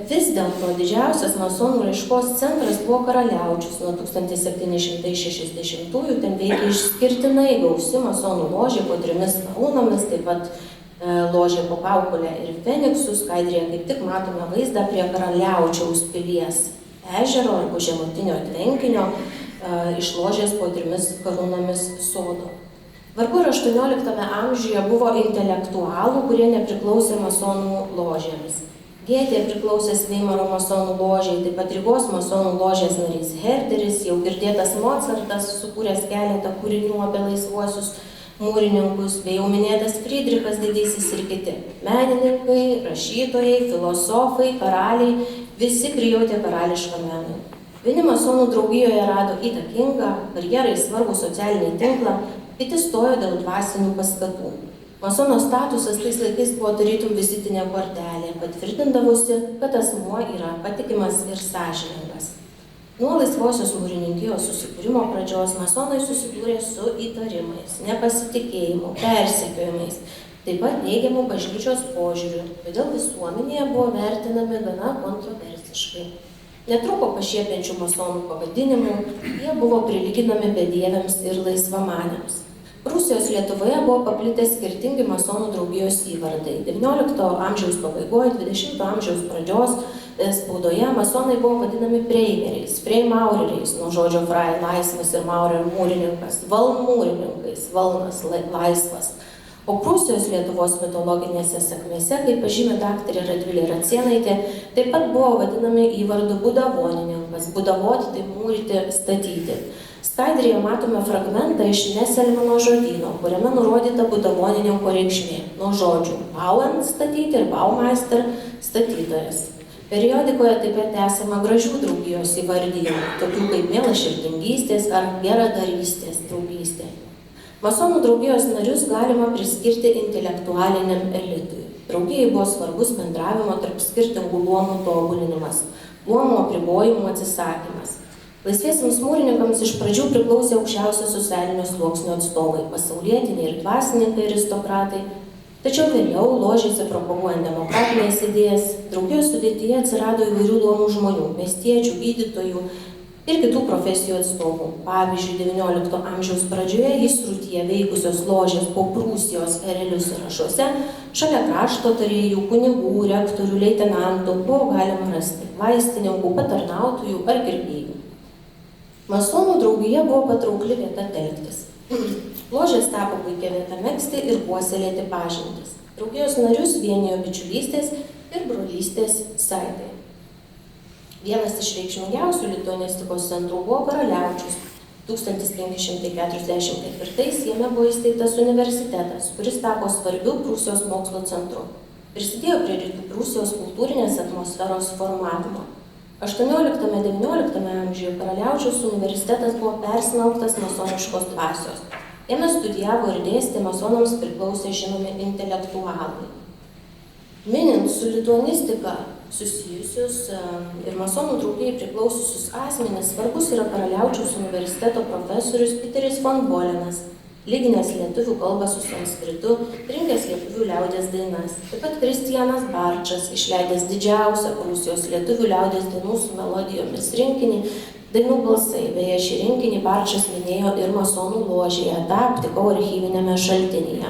Vis dėlto didžiausias masonų raiškos centras buvo Karaliaučius. Nuo 1760-ųjų ten veikė išskirtinai gausi masonų ložė po 3 karūnomis, taip pat ložė po Kaukolę ir Feniksu. Skaidrėje kaip tik matome vaizdą prie Karaliaučiaus pilies ežero arba žemutinio tvenkinio iš ložės po 3 karūnomis sodo. Vargu ir 18 amžiuje buvo intelektualų, kurie nepriklausė masonų ložėms. Gėtė priklausęs Veimaro masonų ložei, taip pat Rygos masonų ložės narys Herderis, jau girdėtas Mozartas, sukūręs keletą kūrinių apie laisvuosius mūrininkus, bei jau minėtas Friedrichas Didysis ir kiti. Menininkai, rašytojai, filosofai, karaliai, visi prijautė karališką meną. Vieni masonų draugijoje rado įtakingą, karjerai svarbų socialinį tinklą, kiti stojo dėl dvasinių paskatų. Masono statusas tais laikais buvo tarytum vizitinė kortelė, patvirtindavusi, kad asmuo yra patikimas ir sąžiningas. Nuo laisvosios mūrininkijos susikūrimo pradžios masonai susidūrė su įtarimais, nepasitikėjimu, persekiojimais, taip pat neigiamų bažnyčios požiūrių, todėl visuomenėje buvo vertinami gana kontroversiškai. Netruko pašiepiančių masonų pavadinimų, jie buvo prilyginami bedieviams ir laisvamaniams. Prūsijos Lietuvoje buvo paplitę skirtingi masonų draugijos įvardai. 19 amžiaus pabaigoje, 20 amžiaus pradžios spaudoje masonai buvo vadinami preimeriais, freimaureriais, nuo žodžio frei laisvas ir maurer mūrininkas, valmūrininkais, valnas laisvas. O Prūsijos Lietuvos mitologinėse sakmėse, kaip pažymė daktarė Radvilė Racėnaitė, taip pat buvo vadinami įvardu budavonininkas, budavoti tai mūryti, statyti. Skaidrėje matome fragmentą iš Neselmano žodyno, kuriame nurodyta budavonininko reikšmė nuo žodžių bauen statyti ir baumeister statytojas. Periodikoje taip pat esama gražių draugijos įvardijimų, tokių kaip mielaširdingystės ar geradarystės draugystės. Masonų draugijos narius galima priskirti intelektualiniam elitui. Draugijai buvo svarbus bendravimo tarp skirtingų luomų tobulinimas, luomų apribojimų atsisakymas. Laisviesiems mūrininkams iš pradžių priklausė aukščiausio socialinio sluoksnio atstovai, pasaulietiniai ir dvasininkai aristokratai, tačiau vėliau ložėse propaguojant demokratinės idėjas, draugijos sudėtyje atsirado įvairių luomų žmonių, miestiečių, gydytojų ir kitų profesijų atstovų. Pavyzdžiui, XIX amžiaus pradžioje Įsrutyje veikusios ložės po Prūsijos erelių sąrašuose šalia krašto tarėjų, kunigų, rektorių, leitenantų buvo galima rasti vaistininkų, patarnautojų ar kirpėjų. Masonų draugija buvo patraukli vieta telktis. Ložės tapo puikia vieta megzti ir puoselėti pažintis. Draugijos narius vienijo bičiulystės ir brolystės saitai. Vienas iš reikšmingiausių lituanistikos centrų buvo Karaliaučius. 1544 jame buvo įsteigtas universitetas, kuris tapo svarbiu Prūsijos mokslo centru. Prisidėjo prie rytų Prūsijos kultūrinės atmosferos formavimo. 18–19 amžiuje Karaliaučiaus universitetas buvo persmelktas masoniškos dvasios. Jame studijavo ir dėstė masonams priklausę žinomi intelektualai. Minint su lituanistika susijusius ir masonų draugijai priklausiusius asmenis, svarbus yra Karaliaučiaus universiteto profesorius Piteris von Bolenas, lyginęs lietuvių kalbą su sanskritu, rinkęs lietuvių liaudies dainas. Taip pat Kristijanas Barčas, išleidęs didžiausią Prūsijos lietuvių liaudies dainų su melodijomis rinkinį Dainų balsai. Beje, šį rinkinį Barčas minėjo ir masonų ložėje, tą aptikau archyvinėme šaltinyje.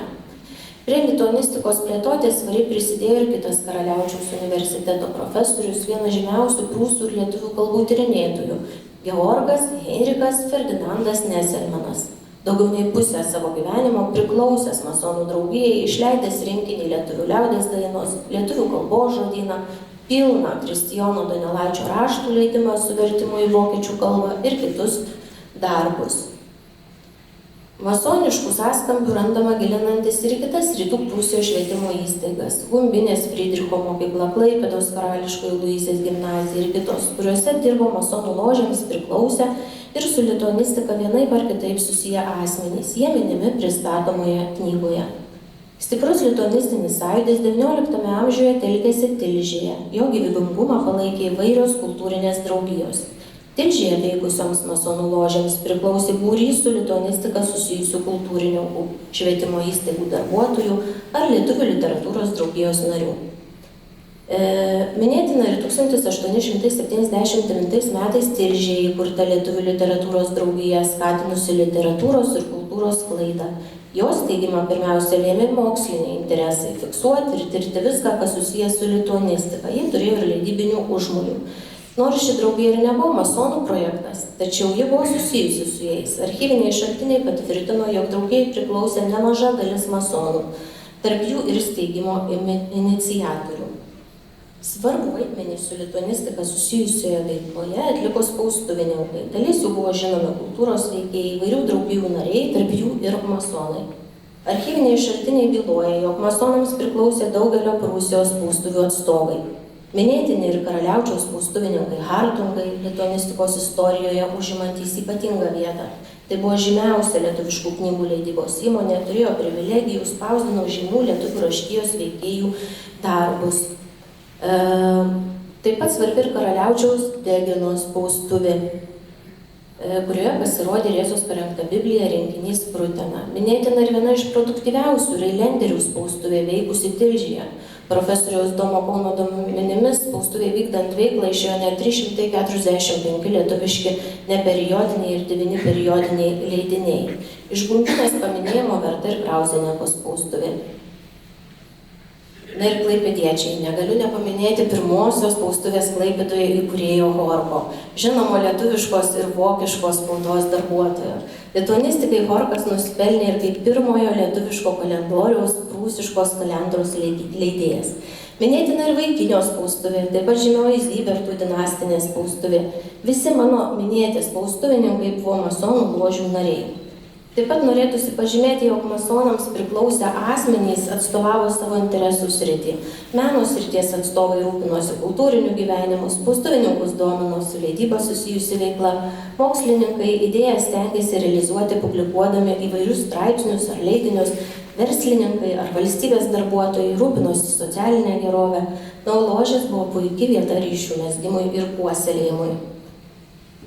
Prie lituanistikos plėtotės svariai prisidėjo ir kitas Karaliaučiaus universiteto profesorius, vienas žymiausių prūsų ir lietuvių kalbų tyrinėtojų, Georgas Heinrichas Ferdinandas Neselmanas. Daugiau nei pusę savo gyvenimo priklausęs masonų draugijai, išleidęs rinkinį lietuvių liaudies dainos, lietuvių kalbos žodyną, pilną Kristijono Donelaičio raštų leidimą su vertimu į vokiečių kalbą ir kitus darbus. Masoniškų sąskambių randama gilinantis ir kitas rytų Prūsijos švietimo įstaigas – Gumbinės Frydricho mokykla, Klaipėdos Karališkoji Luizės gimnazija ir kitos, kuriuose dirbo masonų ložėms priklausę ir su lituanistika vienaip ar kitaip susiję asmenys, jie minimi pristatomoje knygoje. Stiprus lituanistinis sąjūdis XIX amžiuje telkėsi Tilžėje, jo gyvybingumą palaikė įvairios kultūrinės draugijos. Tilžėje veikusioms masonų ložėms priklausė būrys su lituanistika susijusių kultūrininkų, švietimo įstaigų darbuotojų ar lietuvių literatūros draugijos narių. Minėtina ir 1879 metais Tilžėje įkurta lietuvių literatūros draugija, skatinusi literatūros ir kultūros sklaidą. Jos steigimą pirmiausia lėmė moksliniai interesai – fiksuoti ir tirti viską, kas susijęs su lituanistika. Jie turėjo ir leidybinių užmojų. Nors ši draugija ir nebuvo masonų projektas, tačiau ji buvo susijusi su jais. Archyviniai šaltiniai patvirtino, jog draugijai priklausė nemaža dalis masonų, tarp jų ir steigimo iniciatorių. Svarbu vaidmenį su lituanistika susijusioje veikloje atliko spaustuvininkai. Dalis jų buvo žinomi kultūros veikėjai, įvairių draugijų nariai, tarp jų ir masonai. Archyviniai šaltiniai byloja, jog masonams priklausė daugelio Prūsijos spaustuvių atstovai. Minėtini ir Karaliaučiaus spaustuvininkai Hartungai, lituanistikos istorijoje užimantys ypatingą vietą. Tai buvo žymiausia lietuviškų knygų leidybos įmonė, turėjo privilegijų, spausdino žymių lietuvių raštijos veikėjų darbus. Taip pat svarbi ir Karaliaučiaus Degino spaustuvė, kurioje pasirodė Rėzos parengta Biblija rinkinys Prutena. Minėtina ir viena iš produktyviausių Reilenderių spaustuvė veikusi Tilžėje. Profesoriaus Domo Kauno duomenimis spaustuvė vykdant veiklą išėjo net 345 lietuviški neperiodiniai ir 9 periodiniai leidiniai. Iš Gumbinės paminėjimo verta ir Krauzeneko spaustuvė. Na ir klaipėdiečiai, negaliu nepaminėti pirmosios spaustuvės Klaipėdoje įkūrėjo Horko, žinomo lietuviškos ir vokiškos spaudos darbuotojo. Lituanistikai Horkas nusipelnė ir kaip pirmojo lietuviško kalendoriaus prūsiškos kalendros leidėjas. Minėtina ir Vaikinio spaustuvė, taip pat žymioji Zybertų dinastinė spaustuvė. Visi mano minėti spaustuvininkai buvo masonų ložių nariai. Taip pat norėtųsi pažymėti, jog masonams priklausę asmenys atstovavo savo interesų sritį. Meno srities atstovai rūpinosi kultūriniu gyvenimu, spaustuvininkus domino su leidyba susijusi veikla, mokslininkai idėjas stengiasi realizuoti publikuodami įvairius straipsnius ar leidinius, verslininkai ar valstybės darbuotojai rūpinosi socialinę gerovę, na, o ložės buvo puikia vieta ryšių mezgimui ir puoselėjimui.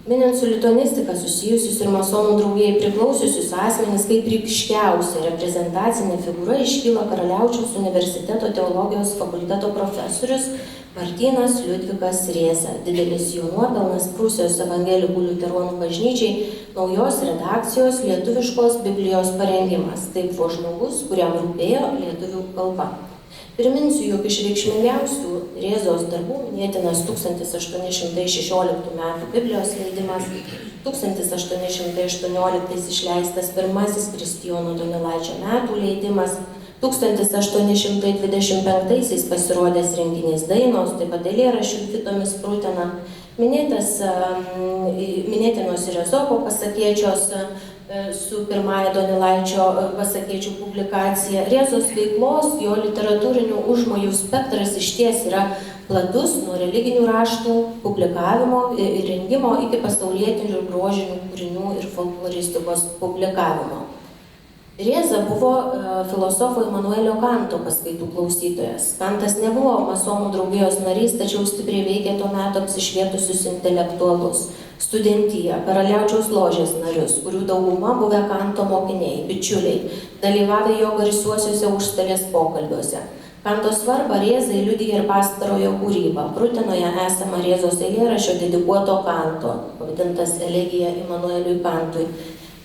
Minint su lituanistika susijusius ir masonų draugijai priklausiusius asmenys, kaip ryškiausia reprezentacinė figūra iškyla Karaliaučiaus universiteto teologijos fakulteto profesorius Martynas Liudvikas Rėza. Didelis jo nuopelnas Prūsijos evangelikų liuteronų bažnyčiai naujos redakcijos lietuviškos Biblijos parengimas. Tai buvo žmogus, kuriam rūpėjo lietuvių kalba. Priminsiu, jog iš reikšmingiausių Rėzos darbų minėtinas 1816 metų Biblijos leidimas, 1818 išleistas pirmasis Kristijono Donelaičio metų leidimas, 1825 pasirodęs renginys Dainos, taip pat eilėraščių Vitomis Prutena, minėtinos ir Ezopo pasakėčios su pirmąja Donelaičio pasakėčių publikacija. Rėzos veiklos, jo literatūrinių užmojų spektras išties yra platus, nuo religinių raštų publikavimo ir rengimo iki pasaulietinių ir grožinių kūrinių ir folkloristikos publikavimo. Rėza buvo filosofo Imanuelio Kanto paskaitų klausytojas. Kantas nebuvo masonų draugijos narys, tačiau stipriai veikė tuo metu apsišvietusius intelektualus, studentiją, Karaliaučiaus ložės narius, kurių dauguma buvę Kanto mokiniai, bičiuliai, dalyvavę jo garsiuosiuose užstalės pokalbiuose. Kanto svarbą Rėzai liudija ir pastarojo kūryba. Prutenoje esama Rėzos eilėraščio dedikuoto Kanto, pavadintas Elegija Imanueliui Kantui.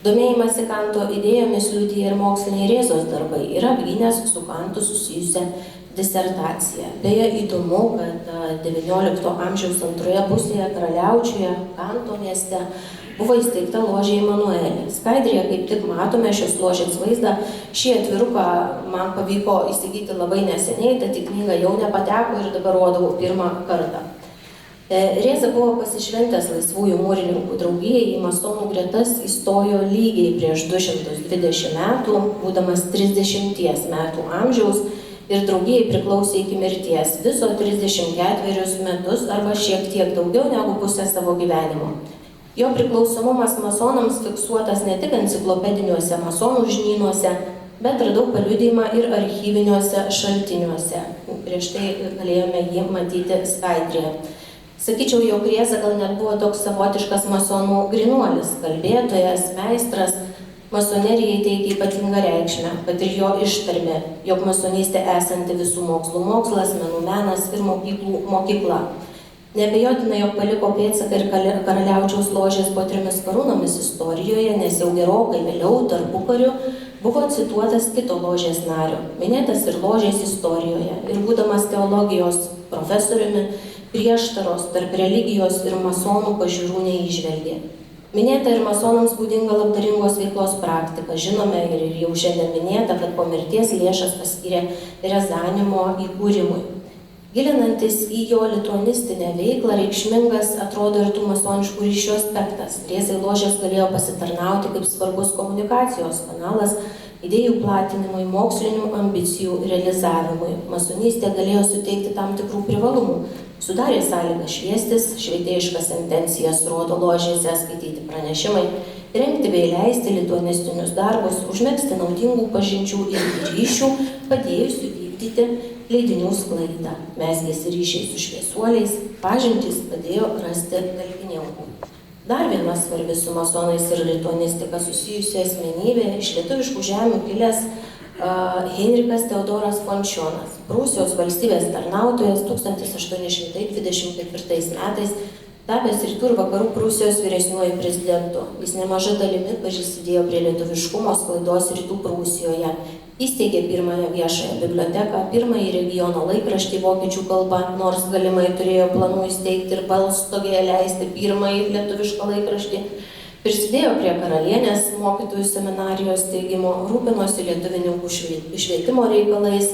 Domėjimąsi Kanto idėjomis liudija ir moksliniai Rėzos darbai, yra apgynęs su Kantu susijusią disertaciją. Beje, įdomu, kad XIX amžiaus antroje pusėje Karaliaučiuje, Kanto mieste, buvo įsteigta ložė Imanuelė. Skaidrėje kaip tik matome šios ložės vaizdą. Šį atviruką man pavyko įsigyti labai neseniai, tad į knygą jau nepateko ir dabar rodau pirmą kartą. Rėza buvo pasišventęs laisvųjų mūrininkų draugijai, į masonų gretas įstojo lygiai prieš 220 metų, būdamas 30 metų amžiaus, ir draugijai priklausė iki mirties viso 34 metus arba šiek tiek daugiau negu pusę savo gyvenimo. Jo priklausomumas masonams fiksuotas ne tik enciklopediniuose masonų žinynuose, bet radau paliudijimą ir archyviniuose šaltiniuose. Prieš tai galėjome jį matyti skaidrėje. Sakyčiau, jog Rėza gal net buvo toks savotiškas masonų grynuolis, kalbėtojas, meistras. Masonerijai teikia ypatingą reikšmę, kad ir jo ištarmė, jog masonystė esanti visų mokslų mokslas, menų menas ir mokyklų mokykla. Neabejotina, jog paliko pėdsaką ir Karaliaučiaus ložės po 3 karūnomis istorijoje, nes jau gerokai vėliau, tarpukariu, buvo cituotas kito ložės nario, minėtas ir ložės istorijoje, ir būdamas teologijos profesoriumi, prieštaros tarp religijos ir masonų pažiūrų neįžvelgė. Minėta ir masonams būdinga labdaringos veiklos praktika. Žinome ir jau šiandien minėta, kad po mirties lėšas paskyrė Rezanimo įkūrimui. Gilinantis į jo lituanistinę veiklą, reikšmingas atrodo ir tų masoniškų ryšių aspektas. Rėzai ložės galėjo pasitarnauti kaip svarbus komunikacijos kanalas, idėjų platinimui, mokslinių ambicijų realizavimui. Masonystė galėjo suteikti tam tikrų privalumų. Sudarė sąlygą šviestis, švietėjiškas sentencijas rodo ložėse, skaityti pranešimai, rengti bei leisti lituanistinius darbus, užmegzti naudingų pažinčių ir ryšių, padėjusių vykdyti leidinių sklaidą. Mezgėsi ryšiai su šviesuoliais, pažintys padėjo rasti talkininkų. Dar viena svarbi su masonais ir lituanistika susijusi asmenybė, iš lietuviškų žemių kilęs Henrikas Teodoras Fončionas, Prūsijos valstybės tarnautojas, 1824 metais tapęs rytų ir vakarų Prūsijos vyresniuoju prezidentu. Jis nemaža dalimi prisidėjo prie lietuviškumo sklaidos rytų Prūsijoje. Įsteigė pirmąją viešąją biblioteką, pirmąjį regiono laikraštį vokiečių kalba, nors galimai turėjo planų įsteigti ir Balstogėje leisti pirmąjį lietuvišką laikraštį. Prisidėjo prie karalienės mokytojų seminarijos steigimo, rūpinosi lietuvininkų švietimo reikalais,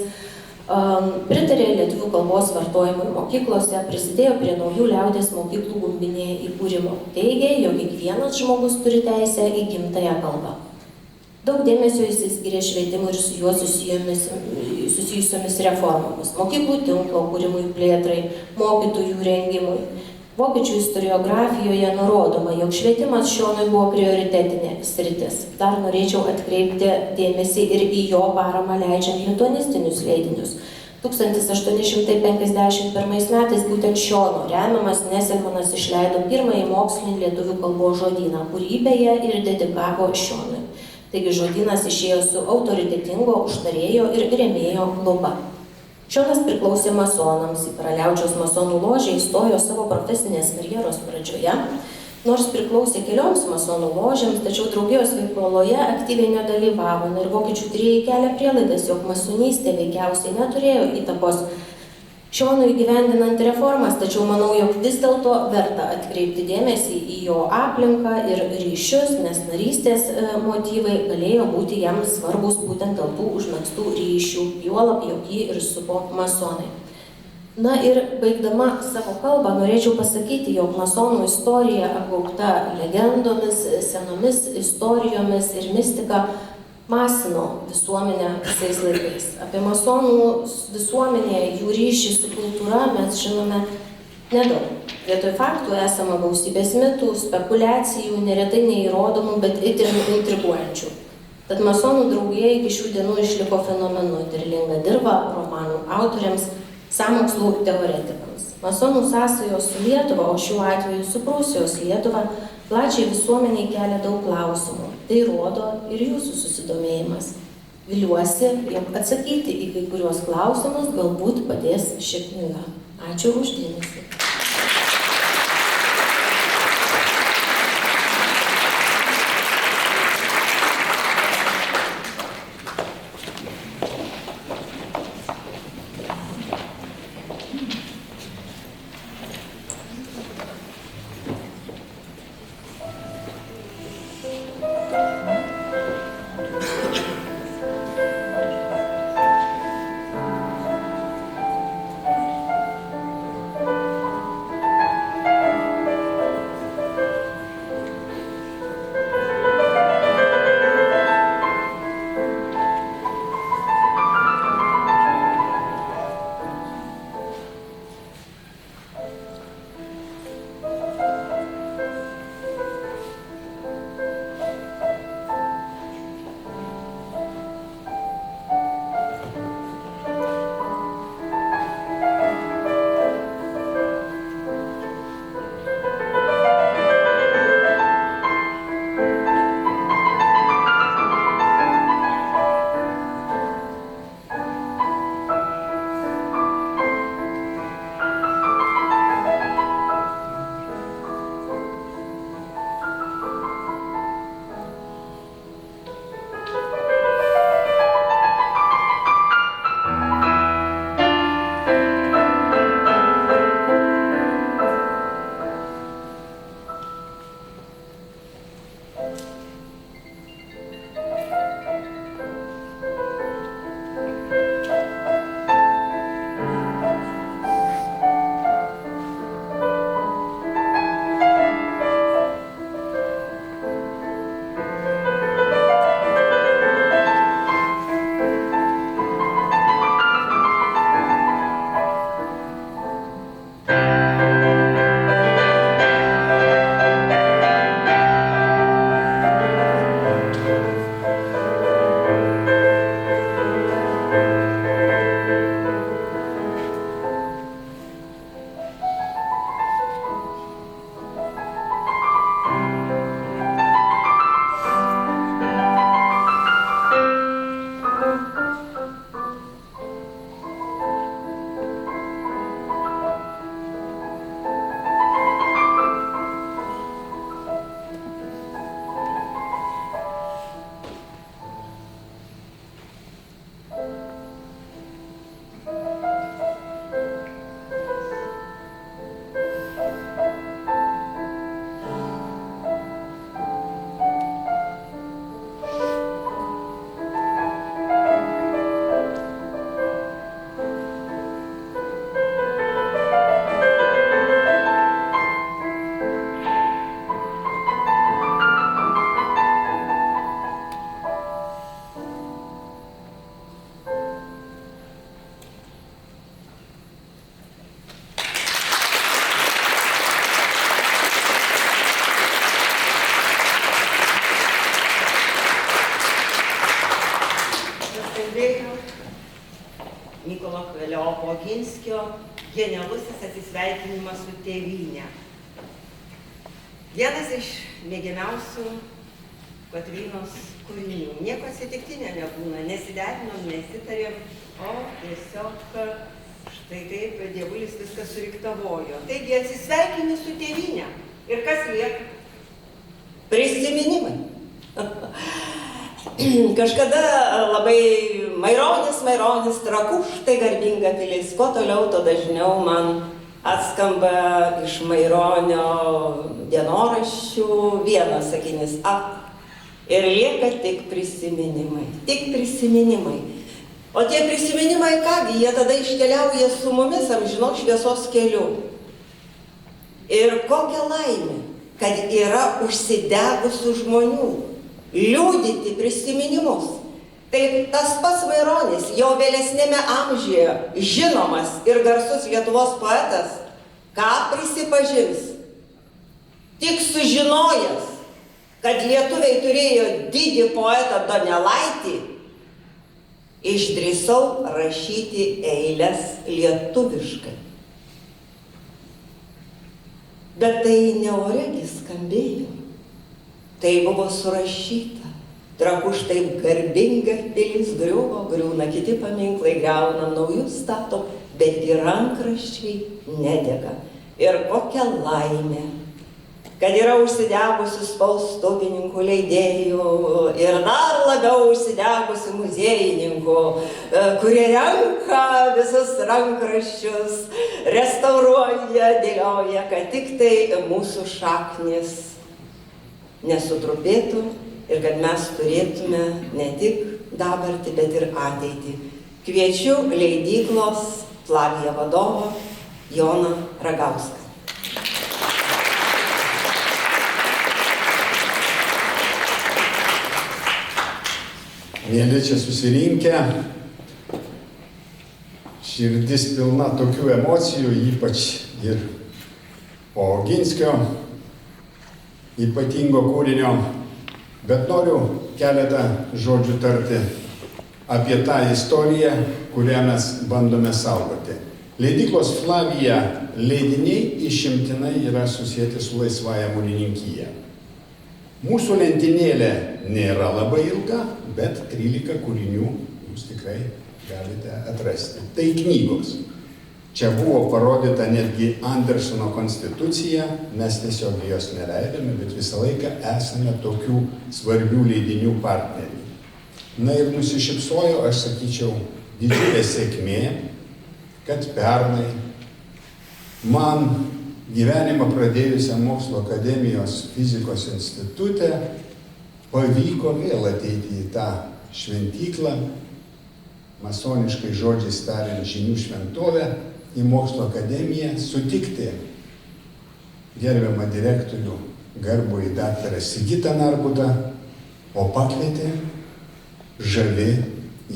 pritarė lietuvių kalbos vartojimui mokyklose, prisidėjo prie naujų liaudies mokyklų Gumbinėje įkūrimo. Teigė, jog kiekvienas žmogus turi teisę į gimtąją kalbą. Daug dėmesio jis skiria švietimui ir su juo susijusiomis reformomis, mokyklų tinklo kūrimui plėtrai, mokytojų rengimui. Vokiečių istoriografijoje nurodoma, jog švietimas Šionui buvo prioritetinė sritis. Dar norėčiau atkreipti dėmesį ir į jo paramą leidžiant lituanistinius leidinius. 1851 metais būtent Šiono remiamas Neselmanas išleido pirmąjį mokslinį lietuvių kalbos žodyną, kurį beje ir dedikavo Šionui. Taigi žodynas išėjo su autoritetingo užtarėjo ir rėmėjo globa. Šionas priklausė masonams, į Karaliaučiaus masonų ložę įstojo savo profesinės karjeros pradžioje. Nors priklausė kelioms masonų ložėms, tačiau draugijos veikloje aktyviai nedalyvavo. Ir vokiečių tyrėjai kelia prielaidas, jog masonystė veikiausiai neturėjo įtakos Šionui įgyvendinant reformas, tačiau manau, jog vis dėlto verta atkreipti dėmesį į jo aplinką ir ryšius, nes narystės motyvai galėjo būti jam svarbus būtent dėl tų užmegztų ryšių, juolab, jog jį ir supo masonai. Na ir baigdama savo kalbą norėčiau pasakyti, jog masonų istorija apgaubta legendomis, senomis istorijomis ir mistika masino visuomenę visais laikais. Apie masonų visuomenę, jų ryšį su kultūra mes žinome nedaug. Vietoj faktų esama gausybės mitų, spekulacijų, neretai neįrodomų, bet itin intriguojančių. Tad masonų draugija iki šių dienų išliko fenomenu, derlinga dirva romanų autoriams, sąmokslų teoretikams. Masonų sąsajos su Lietuva, o šiuo atveju su Prūsijos Lietuva, plačiai visuomeniai kelia daug klausimų. Tai rodo ir jūsų susidomėjimas. Viliuosi, jog atsakyti į kai kuriuos klausimus galbūt padės ši knyga. Ačiū už dėmesį. Mykolo Kleopo Oginskio genialusis atsisveikinimas su tėvynė. Vienas iš mėgiamiausių Kotrynos kūrinių. Nieko atsitiktinio nebūna, nesiderinom, nesitarėm, o tiesiog štai taip dievulis viską suriktavojo. Taigi atsisveikini su tėvynė. Ir kas lieka? Prisiminimai. Kažkada labai Maironis, Trakų, štai garbinga pilis. Kuo toliau, to dažniau man atskamba iš Maironio dienoraščių vienas sakinys ir lieka tik prisiminimai. Tik prisiminimai. O tie prisiminimai kągi, jie tada iškeliauja su mumis amžinos šviesos keliu. Ir kokia laimė, kad yra užsidegusių žmonių liudyti prisiminimus. Tai tas pats Maironis, jau vėlesnėme amžiuje žinomas ir garsus Lietuvos poetas, ką prisipažins? Tik sužinojęs, kad lietuviai turėjo didį poetą Donelaitį, išdrįsau rašyti eiles lietuviškai. Bet tai ne oregi skambėjo, tai buvo surašyta. Trakų štai garbinga pilis griuvo, griūna kiti paminklai, griaunam naujus statom, betgi rankraščiai nedega. Ir kokia laimė, kad yra užsidegusių spaustuvininkų, leidėjų ir dar labiau užsidegusių muziejininkų, kurie renka visus rankraščius, restauruoja, dėlioja, kad tik tai mūsų šaknis nesutrupėtų ir kad mes turėtume ne tik dabartį, bet ir ateitį. Kviečiu leidyklos Flavija vadovą Joną Ragauską. Mėly čia susirinkę, širdis pilna tokių emocijų, ypač ir po Oginskio ypatingo kūrinio, bet noriu keletą žodžių tarti apie tą istoriją, kurią mes bandome saugoti. Leidyklos Flavija leidiniai išimtinai yra susijęti su laisvąja mūrininkyja. Mūsų lentynėlė nėra labai ilga, bet 13 kūrinių jūs tikrai galite atrasti. Tai knygos. Čia buvo parodyta netgi Andersono konstitucija, mes tiesiog jos neleidome, bet visą laiką esame tokių svarbių leidinių partneriai. Na ir nusišypsojo, aš sakyčiau, didžiulė sėkmė, kad pernai man gyvenimą pradėjusią Mokslo akademijos fizikos institutę pavyko vėl ateiti į tą šventyklą, masoniškai žodžiais tariant žinių šventovę, į Mokslo akademiją, sutikti gerbiamą direktorių garbųjį daktarą Sigitą Narbutą, o pakvietė žavi,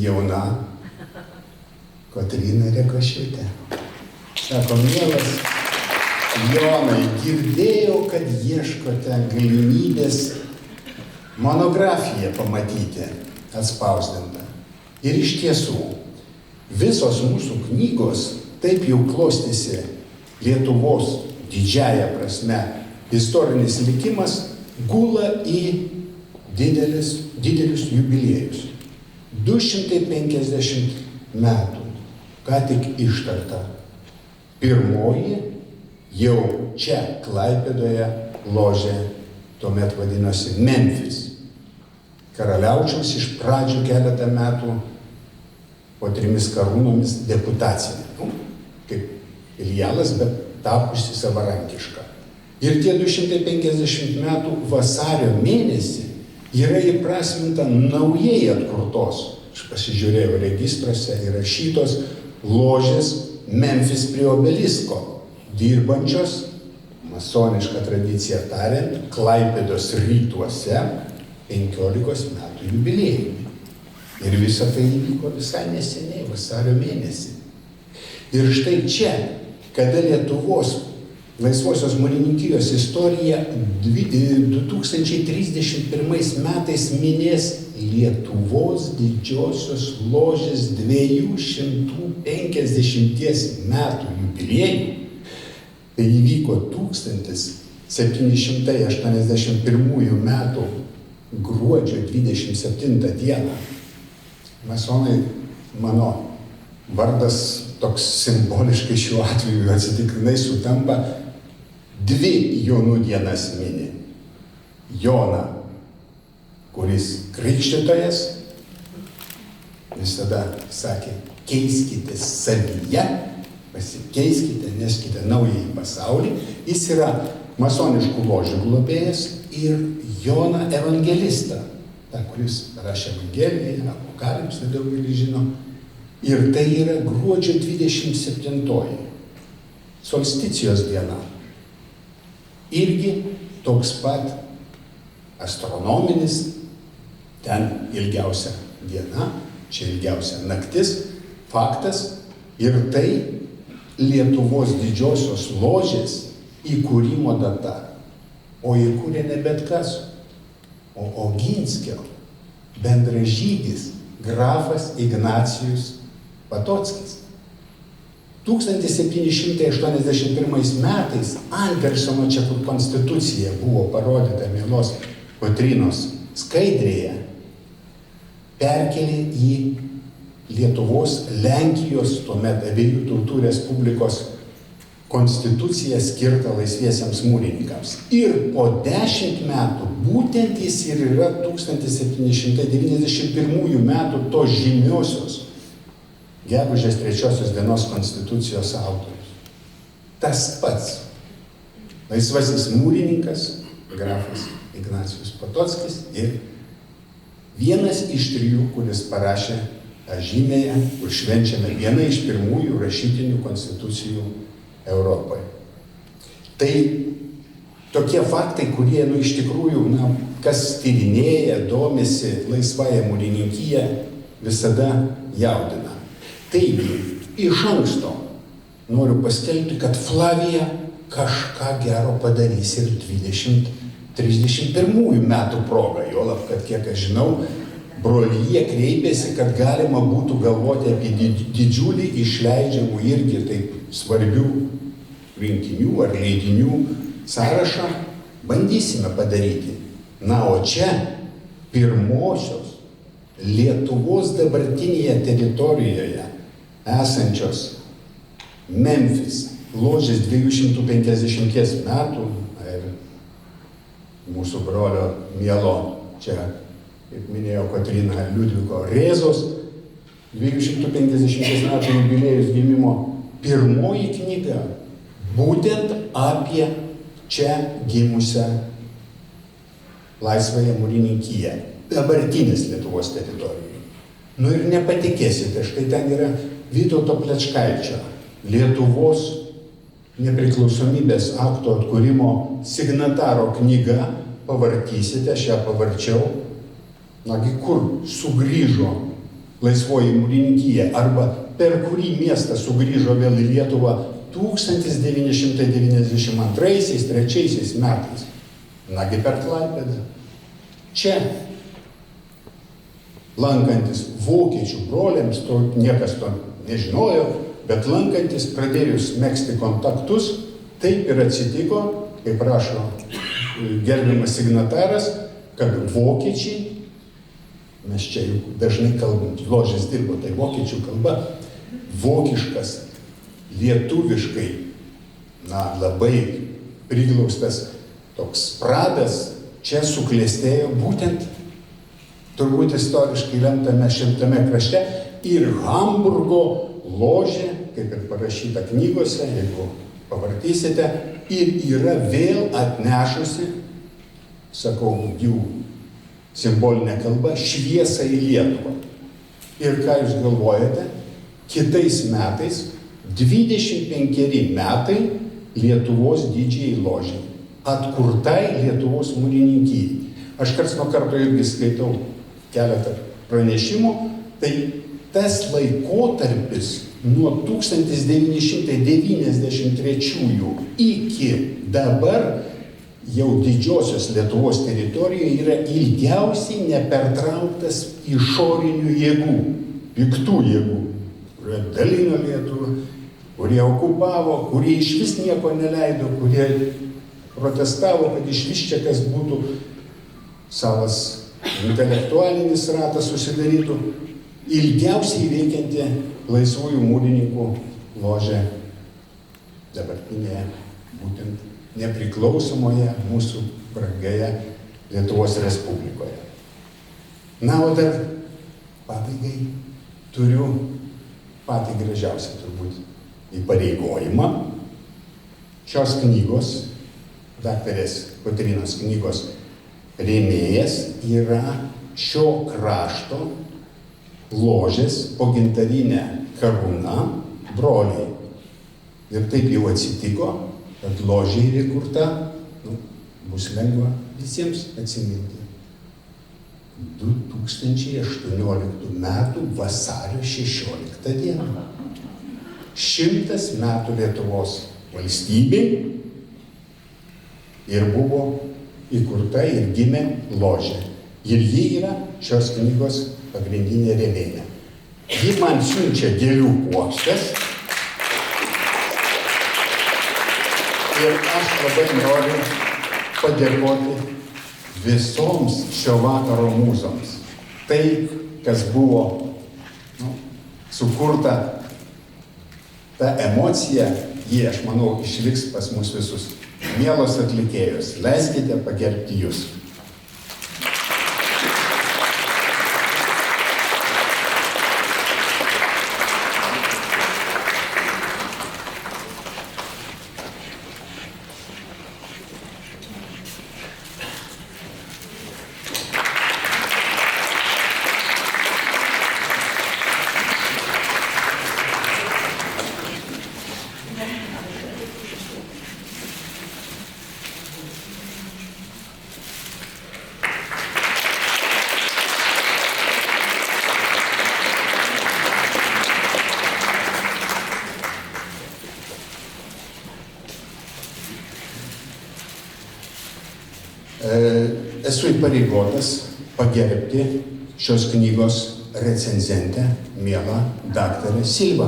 jauna Kotryna Rekošiūtė. Sako, mielas Jonai, girdėjau, kad ieškote galimybės monografiją pamatyti atspausdintą. Ir iš tiesų, visos mūsų knygos taip jau klostėsi Lietuvos didžiąja prasme. Istorinis likimas gula į didelius jubiliejus. 250 metų, ką tik ištarta. Pirmoji jau čia Klaipėdoje ložė, tuomet vadinosi Memphis. Karaliaučiaus iš pradžių keletą metų po 3 karūnomis deputacinė. Kaip filialas, bet tapusi savarankiška. Ir tie 250 metų vasario mėnesį yra įprasminta naujai atkurtos, aš pasižiūrėjau registruose, įrašytos ložės Memphis prie obelisko, dirbančios, masonišką tradiciją tariant, Klaipėdos rytuose 15 metų jubiliejumi. Ir visa tai įvyko visai neseniai, vasario mėnesį. Ir štai čia, kada Lietuvos Laisvosios mūrininkijos istorija 2031 metais minės Lietuvos didžiosios ložės 250 metų jubiliejų. Tai įvyko 1781 metų gruodžio 27 dieną. Masonai, mano vardas toks simboliškai šiuo atveju atsitiktinai sutampa, dvi Jonų dienas mini. Joną, kuris krikštytojas, visada sakė, keiskite savyje, pasikeiskite, neskite naująjį pasaulį. Jis yra masoniškų ložių globėjas, ir Joną evangelistą, tą, kuris rašė Evangeliją, Apokalipsę, daugelis žino. Ir tai yra gruodžio 27, solsticijos diena. Irgi toks pat astronominis, ten ilgiausia diena, čia ilgiausia naktis, faktas. Ir tai Lietuvos didžiosios ložės įkūrimo data. O įkūrė ne bet kas, o Oginskio bendražygis grafas Ignacijus Patockis. 1781 metais Andersono čekų konstitucija buvo parodyta mielos Kotrynos skaidrėje, perkelė į Lietuvos, Lenkijos, tuomet abiejų tautų respublikos konstituciją skirtą laisviesiems mūrininkams. Ir po 10 metų, būtent jis ir yra 1791 metų tos žymiosios gegužės 3 dienos konstitucijos autorius. Tas pats laisvasis mūrininkas, grafas Ignacijus Patockis, ir vienas iš 3, kuris parašė tą žymėje, kur švenčiame vieną iš pirmųjų rašytinių konstitucijų Europoje. Tai tokie faktai, kurie, iš tikrųjų, kas tyrinėja, domisi laisvąją mūrininkiją, visada jaudina. Taigi, iš anksto noriu paskelbti, kad Flavija kažką gero padarys ir 2031 metų proga. Juolab, kad kiek aš žinau, brolyje kreipėsi, kad galima būtų galvoti apie didžiulį išleidžiamų irgi taip svarbių rinkinių ar leidinių sąrašą. Bandysime padaryti. Na, o čia pirmosios Lietuvos dabartinėje teritorijoje esančios Memphis ložės 250 metų ir mūsų brolio mielo, čia, kaip minėjo Kotryna, Liudviko Rėzos 250 metų jubiliejus gimimo pirmoji knyga būtent apie čia gimusią laisvąją mūrininkiją, dabartinės Lietuvos teritorijoje. Ir nepatikėsite, štai ten yra Vytauto Plečkaičio Lietuvos nepriklausomybės akto atkūrimo signataro knyga, pavartysite, aš ją pavarčiau, nagi kur sugrįžo laisvoji mūrininkija, arba per kurį miestą sugrįžo vėl į Lietuvą 1992-3 metais. Nagi per Klaipėdą. Čia, lankantis vokiečių broliams, to niekas to nežinojo, bet lankantis, pradėjus megzti kontaktus, taip ir atsitiko, kaip rašo gerbiamas signataras, kad vokiečiai, mes čia jau dažnai kalbam, ložės dirbo, tai vokiečių kalba, vokiškas, lietuviškai, labai priglaustas toks pradas čia suklestėjo būtent turbūt istoriškai lemtame šimtame krašte, ir Hamburgo ložė, kaip ir parašyta knygose, jeigu pavartysite, ir yra vėl atnešusi, sakau, jų simbolinė kalba, šviesą į Lietuvą. Ir ką jūs galvojate, kitais metais 25 metai Lietuvos didžiai ložiai, atkurtai Lietuvos mūrininkijai. Aš karts nuo karto irgi skaitau keletą pranešimų, tai tas laikotarpis nuo 1993 iki dabar jau didžiosios Lietuvos teritorijoje yra ilgiausiai nepertrauktas išorinių jėgų, piktų jėgų, kurie dalino Lietuvą, kurie okupavo, kurie iš vis nieko neleido, kurie protestavo, kad iš vis čia kas būtų, savas intelektualinis ratas susidarytų. Ilgiausiai veikianti laisvųjų mūrininkų ložė dabartinėje, būtent nepriklausomoje mūsų brangioje Lietuvos Respublikoje. Na, o dar pabaigai turiu patį gražiausią turbūt įpareigojimą. Šios knygos, daktarės Kotrynos knygos rėmėjas yra šio krašto ložės po gintarinę karūną broliai. Ir taip jau atsitiko, kad ložė yra įkurta, bus lengva visiems atsiminti. 2018 metų vasario 16 dieną. 100 metų Lietuvos valstybei ir buvo įkurta ir gimė ložė. Ir ji yra šios knygos pagrindinė rėmėja. Ji man siunčia gėlių puokštes ir aš labai noriu padėkoti visoms šio vakaro mūzoms. Tai, kas buvo sukurta, ta emocija, ji, aš manau, išliks pas mus visus. Mielos atlikėjos, leiskite pagerbti jūs. Esu įpareigotas pagerbti šios knygos recenzentę, mielą daktarę Silvą.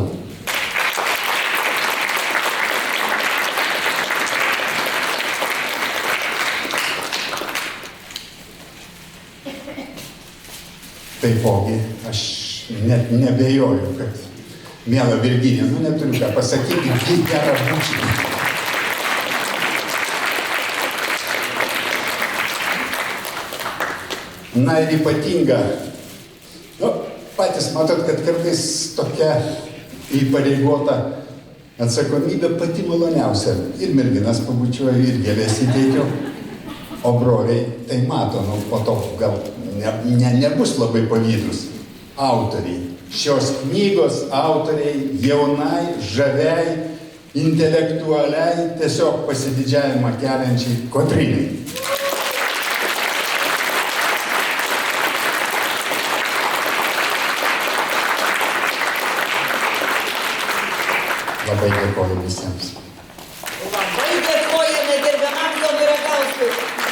Taipogi, aš net nebejoju, kad miela Virginija, neturiu ką pasakyti, kaip gerą būčiau. Na ir ypatinga, patys matot, kad kartais tokia įpareigota atsakomybė pati maloniausia. Ir merginas pabučiuoju, ir gėlės įteikiu, o broliai tai mato, po to gal nebus labai pavydus. Autoriai, šios knygos autoriai, jaunai, žaviai, intelektualiai, tiesiog pasididžiavimą keliančiai Kotrynai. Labai dėkoju visiems. Labai dėkojame gerbiamam Jonui Ragauskui.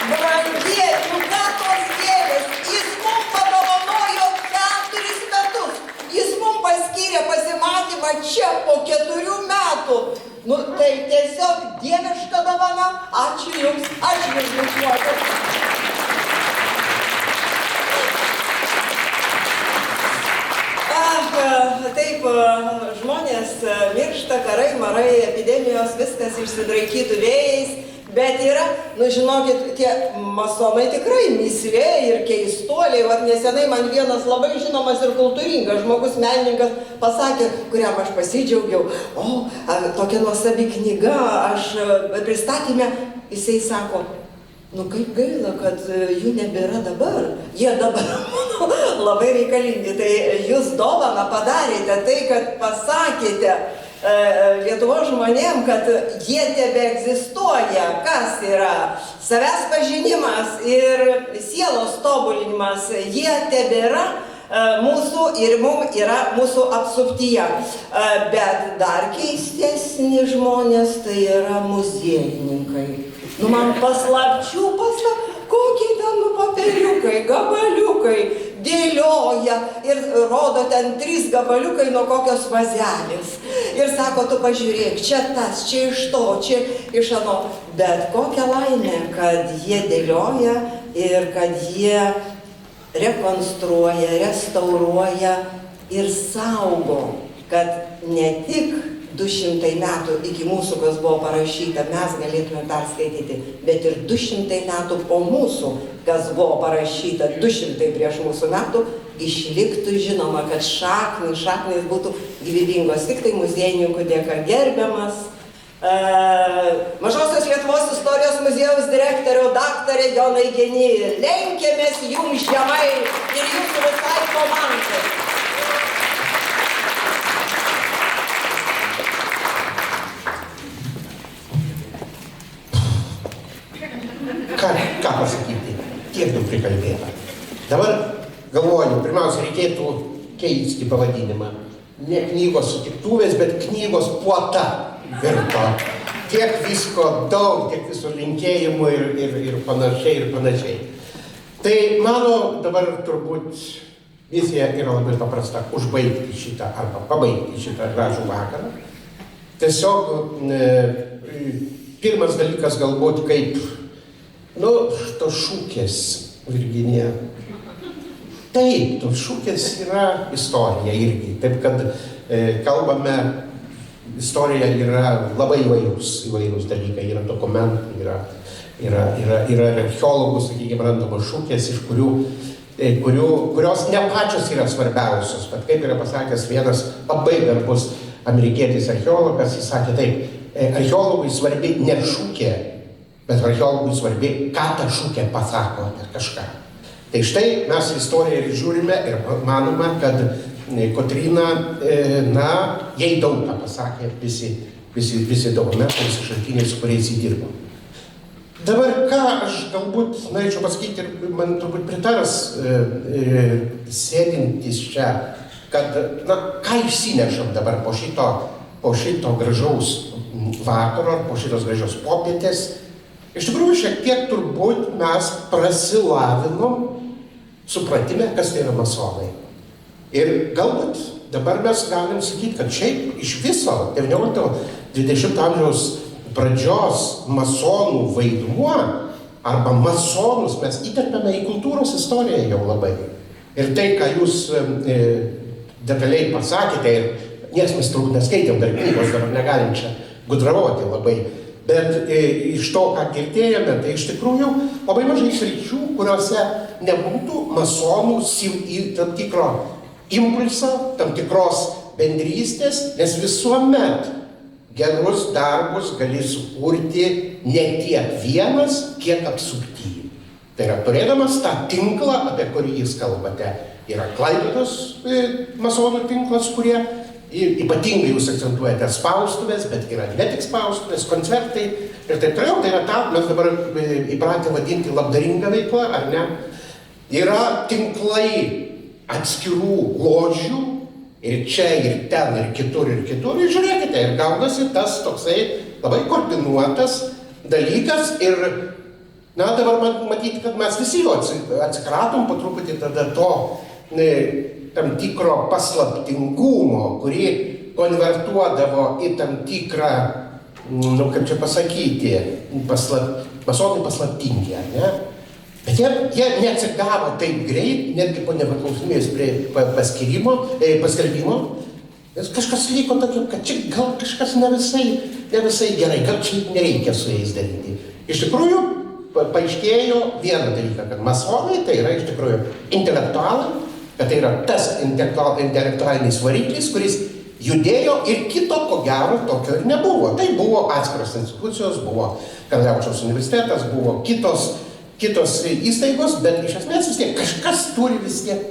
Brangie, ką tos gėlės? Jis mums padovanojo 4 metus. Jis mums paskyrė pasimatymą čia po 4 metų. Tai tiesiog dieviška dovana. Ačiū Jums. Ačiū Jums. Taip, žmonės miršta, karai, marai, epidemijos, viskas išsidraikytų vėjais, bet yra, žinokit, tie masonai tikrai mįslė ir keistuoliai. Vat nesenai man vienas labai žinomas ir kultūringas žmogus, menininkas, pasakė, kuriam aš pasidžiaugiau, tokia nuostabi knyga, aš pristatėme, jisai sako, kaip gaila, kad jų nebėra dabar. Jie dabar labai reikalingi. Tai jūs dovaną padarėte tai, kad pasakėte Lietuvos žmonėm, kad jie tebeegzistuoja. Kas yra savęs pažinimas ir sielos tobulinimas. Jie tebėra mūsų ir mums yra mūsų apsuptyje. Bet dar keistesni žmonės tai yra muziejininkai. Nu man paslapčių, kokie ten popieriukai, gabaliukai dėlioja ir rodo ten 3 gabaliukai nuo kokios vazelės. Ir sako, tu pažiūrėk, čia tas, čia iš to, čia iš ano. Bet kokia laimė, kad jie dėlioja ir kad jie rekonstruoja, restauruoja ir saugo, kad ne tik 200 metų iki mūsų, kas buvo parašyta, mes galėtume perskaityti, bet ir 200 metų po mūsų, kas buvo parašyta 200 prieš mūsų metų, išliktų žinoma, kad šaknys būtų gyvybingos. Tik tai muziejininkų dėka gerbiamas Mažosios Lietuvos istorijos muziejaus direktoriau daktarė Jonai Geny. Lenkiamės jums žemai ir jūsų visai komandai. Ką pasakyti? Tiek daug prikalbėta. Dabar galvoju, pirmiausia, reikėtų keisti pavadinimą. Ne knygos sutiktuvės, bet knygos puota virto. Tiek visko daug, tiek visų linkėjimų ir panašiai. Tai mano dabar turbūt misija yra labai paprasta - užbaigti šitą arba pabaigti šitą gražų vakarą. Tiesiog pirmas dalykas galbūt kaip tos šūkės, Virginija. Taip, tos šūkės yra istorija irgi. Taip, kad kalbame, istorija yra labai įvairūs dalykai. Yra dokumentų, yra archeologų, sakykime, randamos šūkės, iš kurios ne pačios yra svarbiausios. Bet kaip yra pasakęs vienas labai garbus amerikietis archeologas, jis sakė taip, archeologui svarbi ne šūkė, bet archeologui svarbi, ką ta šūkė pasako apie kažką. Tai štai mes istoriją ir žiūrime ir manome, kad Kotryna, jai daug ką pasakė visi dokumentai, visi šaltiniai, su kuriais įdirbo. Dabar ką aš galbūt norėčiau pasakyti, ir man turbūt pritaras sėdintis čia, kad, ką išsinešam dabar po šito gražaus vakaro, po šitos gražios popietės. Iš tikrųjų, šiek tiek turbūt mes prasilavinom supratime, kas tai yra masonai. Ir galbūt dabar mes galim sakyti, kad šiaip iš viso 19-20 amžiaus pradžios masonų vaidmuo arba masonus mes įterpiame į kultūros istoriją jau labai. Ir tai, ką jūs detaliai pasakėte, ir niekas mes turbūt neskaitėm dar knygos, dabar negalim čia gudravoti labai. Bet iš to, ką girdėjome, tai iš tikrųjų labai mažai sričių, kuriuose nebūtų masonų tam tikro impulso, tam tikros bendrystės, nes visuomet gerus darbus gali sukurti ne tiek vienas, kiek apsuptyje. Tai yra, turėdamas tą tinklą, apie kurį jūs kalbate, yra Klaipėdos masonų tinklas, kurie ypatingai jūs akcentuojate spaustuvės, bet yra ne tik spaustuvės, koncertai ir taip toliau. Tai yra mes dabar įpratę vadinti labdaringa veikla, ar ne? Yra tinklai atskirų ložių ir čia, ir ten, ir kitur. Ir žiūrėkite, ir gaunasi tas toksai labai koordinuotas dalykas. Ir, dabar matyti, kad mes visi jo atsikratom po truputį tada to tam tikro paslaptingumo, kurį konvertuodavo į tam tikrą, kaip čia pasakyti, masonai paslaptingi, ar ne? Bet jie neatsigavo taip greit, netgi po nepriklausomybės paskelbimo. Kažkas vyko tokio, kad čia gal kažkas ne visai gerai, gal čia nereikia su jais daryti. Iš tikrųjų, paaiškėjo vieną dalyką, kad masonai tai yra iš tikrųjų intelektualai, kad tai yra tas intelektualinis variklis, kuris judėjo ir kito, ko gero, tokio ir nebuvo. Tai buvo atskiros institucijos, buvo Karaliaučiaus universitetas, buvo kitos įstaigos, bet iš esmės vis tiek kažkas turi vis tiek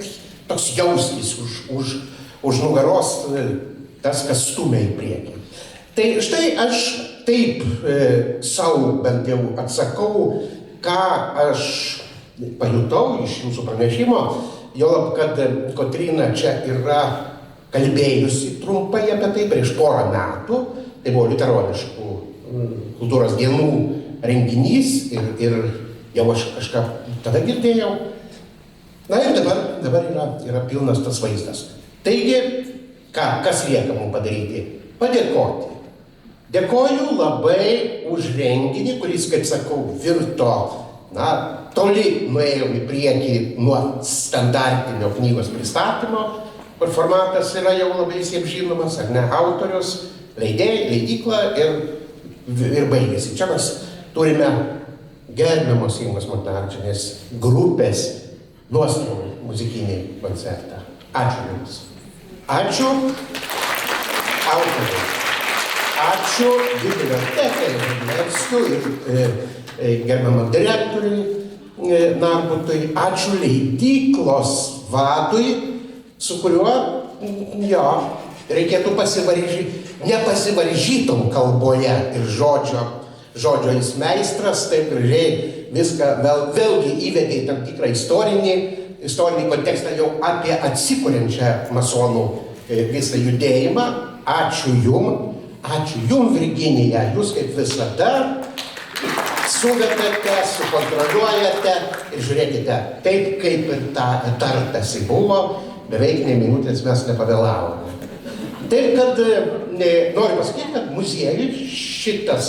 toks jaustis už nugaros, tas, kas stumia į priekį. Tai štai aš taip savo bent jau atsakau, ką aš pajutau iš jūsų pranešimo. Juolab, kad Kotryna čia yra kalbėjusi trumpai apie tai prieš porą metų. Tai buvo liuteroniškų kultūros dienų renginys ir jau aš kažką tada girdėjau. Na ir dabar yra pilnas tas vaizdas. Taigi, kas lieka mums padaryti? Padėkoti. Dėkoju labai už renginį, kuris, kaip sakau, virto, toli nuėjau į priekį nuo standartinio knygos pristatymo, kur formatas yra jau labai visiems žinomas, ar ne, autorius, leidėjai, leidykla ir baigėsi. Čia mes turime gerbiamos Ingos Martinavičienės grupės nuostabų muzikinį koncertą. Ačiū Jums. Ačiū autoriui. Ačiū bibliotekai Vrublevskiui ir gerbiamam direktoriui Narbutui. Ačiū leidyklos vadui, su kuriuo, reikėtų nepasivaržytum kalboje ir žodžio jis meistras, taip gražiai viską vėlgi įvedė į tam tikrą istorinį kontekstą jau apie atsikuriančią masonų visą judėjimą. Ačiū Jum, Virginija, Jūs kaip visada suvedate, sukontroliuojate ir žiūrėkite, taip kaip ir tartasi buvo, beveik nei minutės mes nepavėlavome. Taip, kad noriu pasakyti, kad muziejui šitas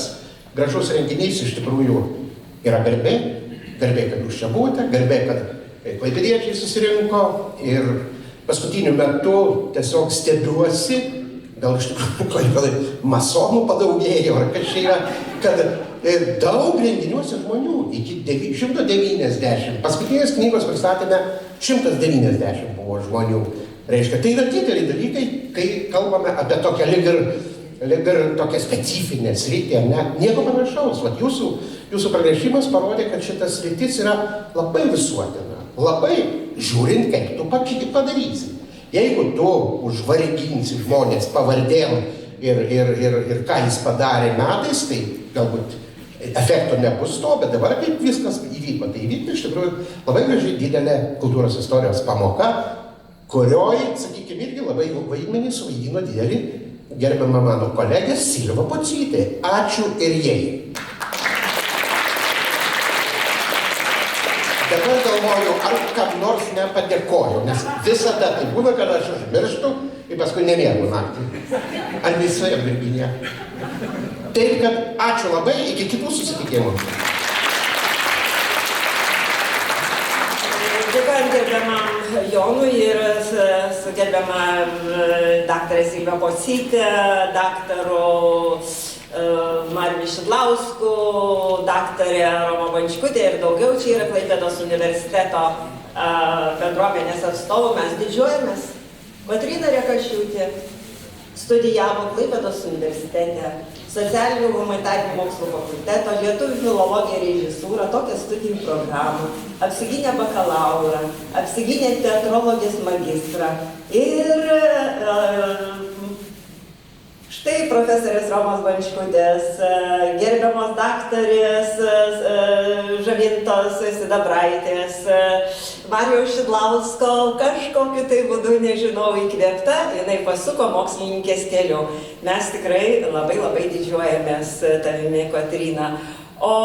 gražus renginys iš tikrųjų yra garbė, kad Jūs čia buvote, garbė, kad klaipėdiečiai susirinko ir paskutiniu metu tiesiog stebiuosi, gal iš tikrųjų masonų padaugėjo, ar kas čia yra, kad daug renginiuose žmonių, iki 190, paskutinės knygos pristatėme 190 buvo žmonių. Reiškia, tai yra dideli dalykai, kai kalbame apie tokią lyg ir tokią specifinę sritį, ar ne? Nieko panašaus. Vat jūsų pranešimas parodė, kad šitas sritis yra labai visuotina, labai žiūrint, kaip tu padarysi. Jeigu tu užvarginsi žmonės pavardėm ir ką jis padarė metais, tai galbūt efekto nebus to, bet dabar kaip viskas įvyko. Tai įvyko iš tikrųjų labai gražiai didelė kultūros istorijos pamoka, kurioj, sakykime, irgi labai vaidmenį suvaidino didelį gerbiamą mano kolegę Silva Pocytė. Ačiū ir jai. Dabar galvoju, ar kam nors nepadėkoju, nes visada tai būna, kad aš užmirštu ir paskui nemiegu naktį. Ar visai, Virginija? Taip, kad ačiū labai, iki kitų susitikimų. Dėkojam gerbiamam Jonui ir su gerbiama daktarė Silva Pocytė, daktaru Mariumi Šidlausku, daktarė Roma Bančkutė ir daugiau. Čia yra Klaipėdos universiteto bendruomenės atstovų. Mes didžiuojamės. Kotryna Rekašiūtė studijavo Klaipėdos universitete, socialinių humanitarinių mokslų fakulteto, lietuvių filologiją ir režisūrą, tokią studijų programą, apsigynė bakalaurą, apsigynė teatrologijos magistrą ir štai profesorės Romos Bančkutės, gerbiamos daktarės Žavintos Sidabraitės, Marijaus Šidlausko, kažkokiu tai būdu, nežinau, įkvėpta, jinai pasuko mokslininkės keliu. Mes tikrai labai didžiuojamės tavimi, Kotryna. O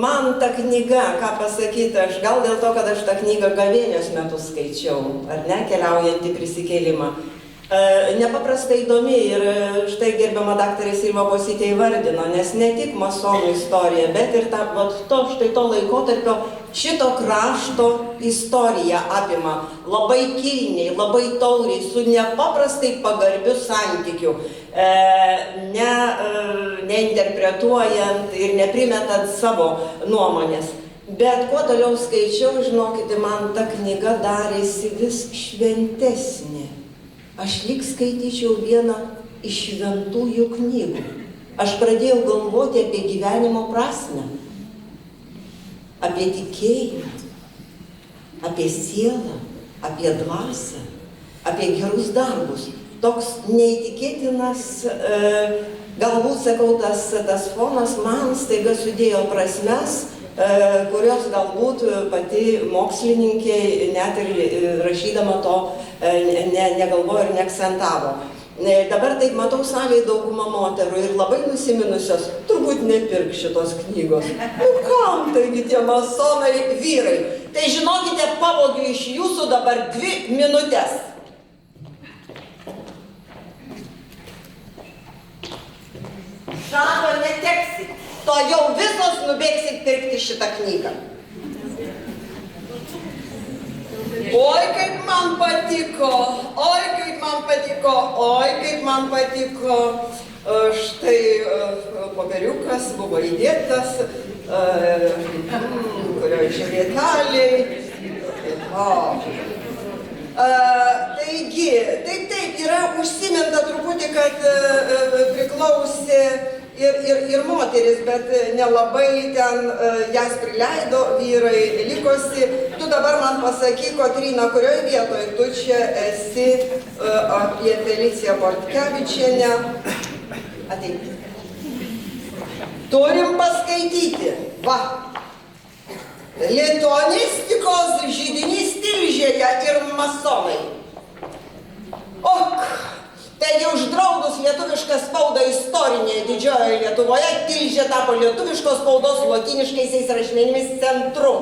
man ta knyga, ką pasakyti, aš gal dėl to, kad aš tą knygą gavėnios metu skaičiau, ar ne, keliaujant į prisikėlimą. Nepaprastai įdomi ir štai gerbiama daktarė Silva Pocytė įvardino, nes ne tik masonų istorija, bet ir štai to laikotarpio šito krašto istorija apima labai kilniai, labai tauriai, su nepaprastai pagarbiu santykiu, neinterpretuojant ir neprimetant savo nuomonės. Bet kuo toliau skaičiau, žinokite, man ta knyga darėsi vis šventesnė. Aš lyg skaityčiau vieną iš šventųjų knygų. Aš pradėjau galvoti apie gyvenimo prasmę, apie tikėjimą, apie sielą, apie dvasią, apie gerus darbus. Toks neįtikėtinas, galbūt, sakau, tas fonas man staiga sudėjo prasmes, kurios galbūt pati mokslininkė net ir rašydama to negalvojo ir neakcentavo. Dabar taip matau salėje daugumą moterų ir labai nusiminusios, turbūt nepirk šitos knygos. Nu kam taigi tie masonai vyrai? Tai žinokite, pavogiu iš jūsų dabar 2 minutės. Žado neteksit, to jau visos nubėgsit pirkti šitą knygą. Oi, kaip man patiko, oi, kaip man patiko, oi, kaip man patiko. Štai popieriukas buvo įdėtas, kurioje čia vieteliai. Taigi, taip, yra užsiminta truputį, kad priklausė ir moteris, bet nelabai ten jas prileido, vyrai likosi. Tu dabar man pasakyk, Kotryna, kurioje vietoje tu čia esi apie Feliciją Bortkevičienę. Ateik. Turim paskaityti. Va. Lituanistikos židinys Tilžėje ir masonai. Ok. Taigi uždraudus lietuvišką spaudą istorinėje didžiojoje Lietuvoje, Tilžė tapo lietuviškos spaudos lotyniškaisiais rašmenimis centru.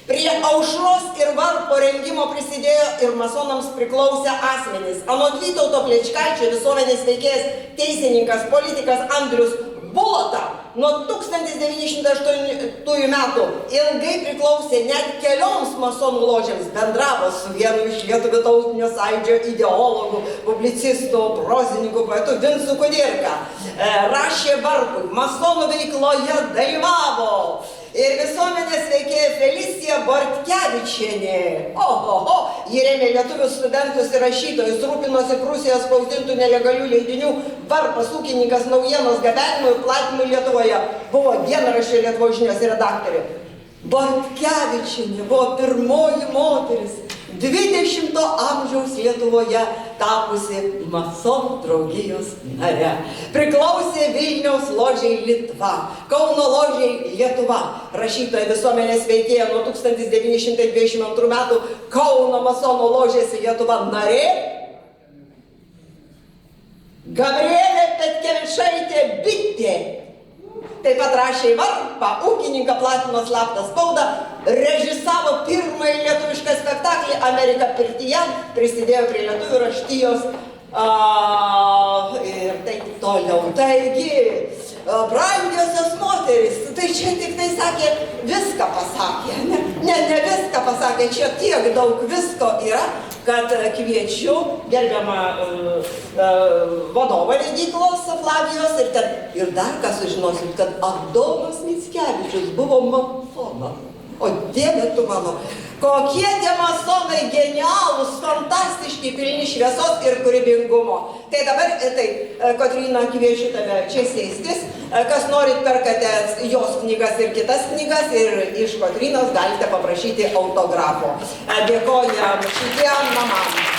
Prie aušros ir varpo rengimo prisidėjo ir masonams priklausę asmenys. Anot Vytauto Plečkaičio visuomenės veikėjas, teisininkas, politikas Andrius Bulota nuo 1908 metų ilgai priklausė net kelioms masonų ložėms, bendravo su vienu iš Lietuvių tautinio sąjūdžio ideologų, publicistų, prozininkų, poetų Vincu Kudirka. Rašė varpui, masonų veikloje dalyvavo ir visuomenės veikėja Felicija Bortkevičienė. Ji rėmė lietuvių studentus ir rašytojus, rūpinosi Prūsijos spausdintų nelegalių leidinių, Varpas, ūkininkas, naujienos gabenimu ir platinimu Lietuvoje. Buvo dienraščio Lietuvos žinios redaktorė. Bortkevičienė buvo pirmoji moteris 20 amžiaus Lietuvoje tapusi masonų draugijos nare. Priklausė Vilniaus ložiai Litva, Kauno ložiai Lietuva. Rašytoja visuomenės veikėja nuo 1922 metų Kauno masonų ložės Lietuva narė Gabrielė Petkevičaitė Bitė. Taip pat rašė į Varpą, ūkininką, platino slaptą spaudą, režisavo pirmąjį lietuvišką spektaklį Amerika pirtyje, prisidėjo prie lietuvių raštijos ir taip toliau. Taigi, brangiosios moterys, tai čia tik tai sakė, viską pasakė, ne viską pasakė, čia tiek daug visko yra, kad kviečiu gerbiamą vadovą leidyklos Flavijos ir dar ką sužinosit, kad Adomas Mickevičius buvo masonas. O Dieve tu mano, kokie tie masonai genialūs, fantastiški, pilni šviesos ir kūrybingumo. Tai dabar, Kotryna, kviečiu tave čia sėstis. Kas norit, perkate jos knygas ir kitas knygas ir iš Kotrynos galite paprašyti autografo. Dėkojam šitiem mamam.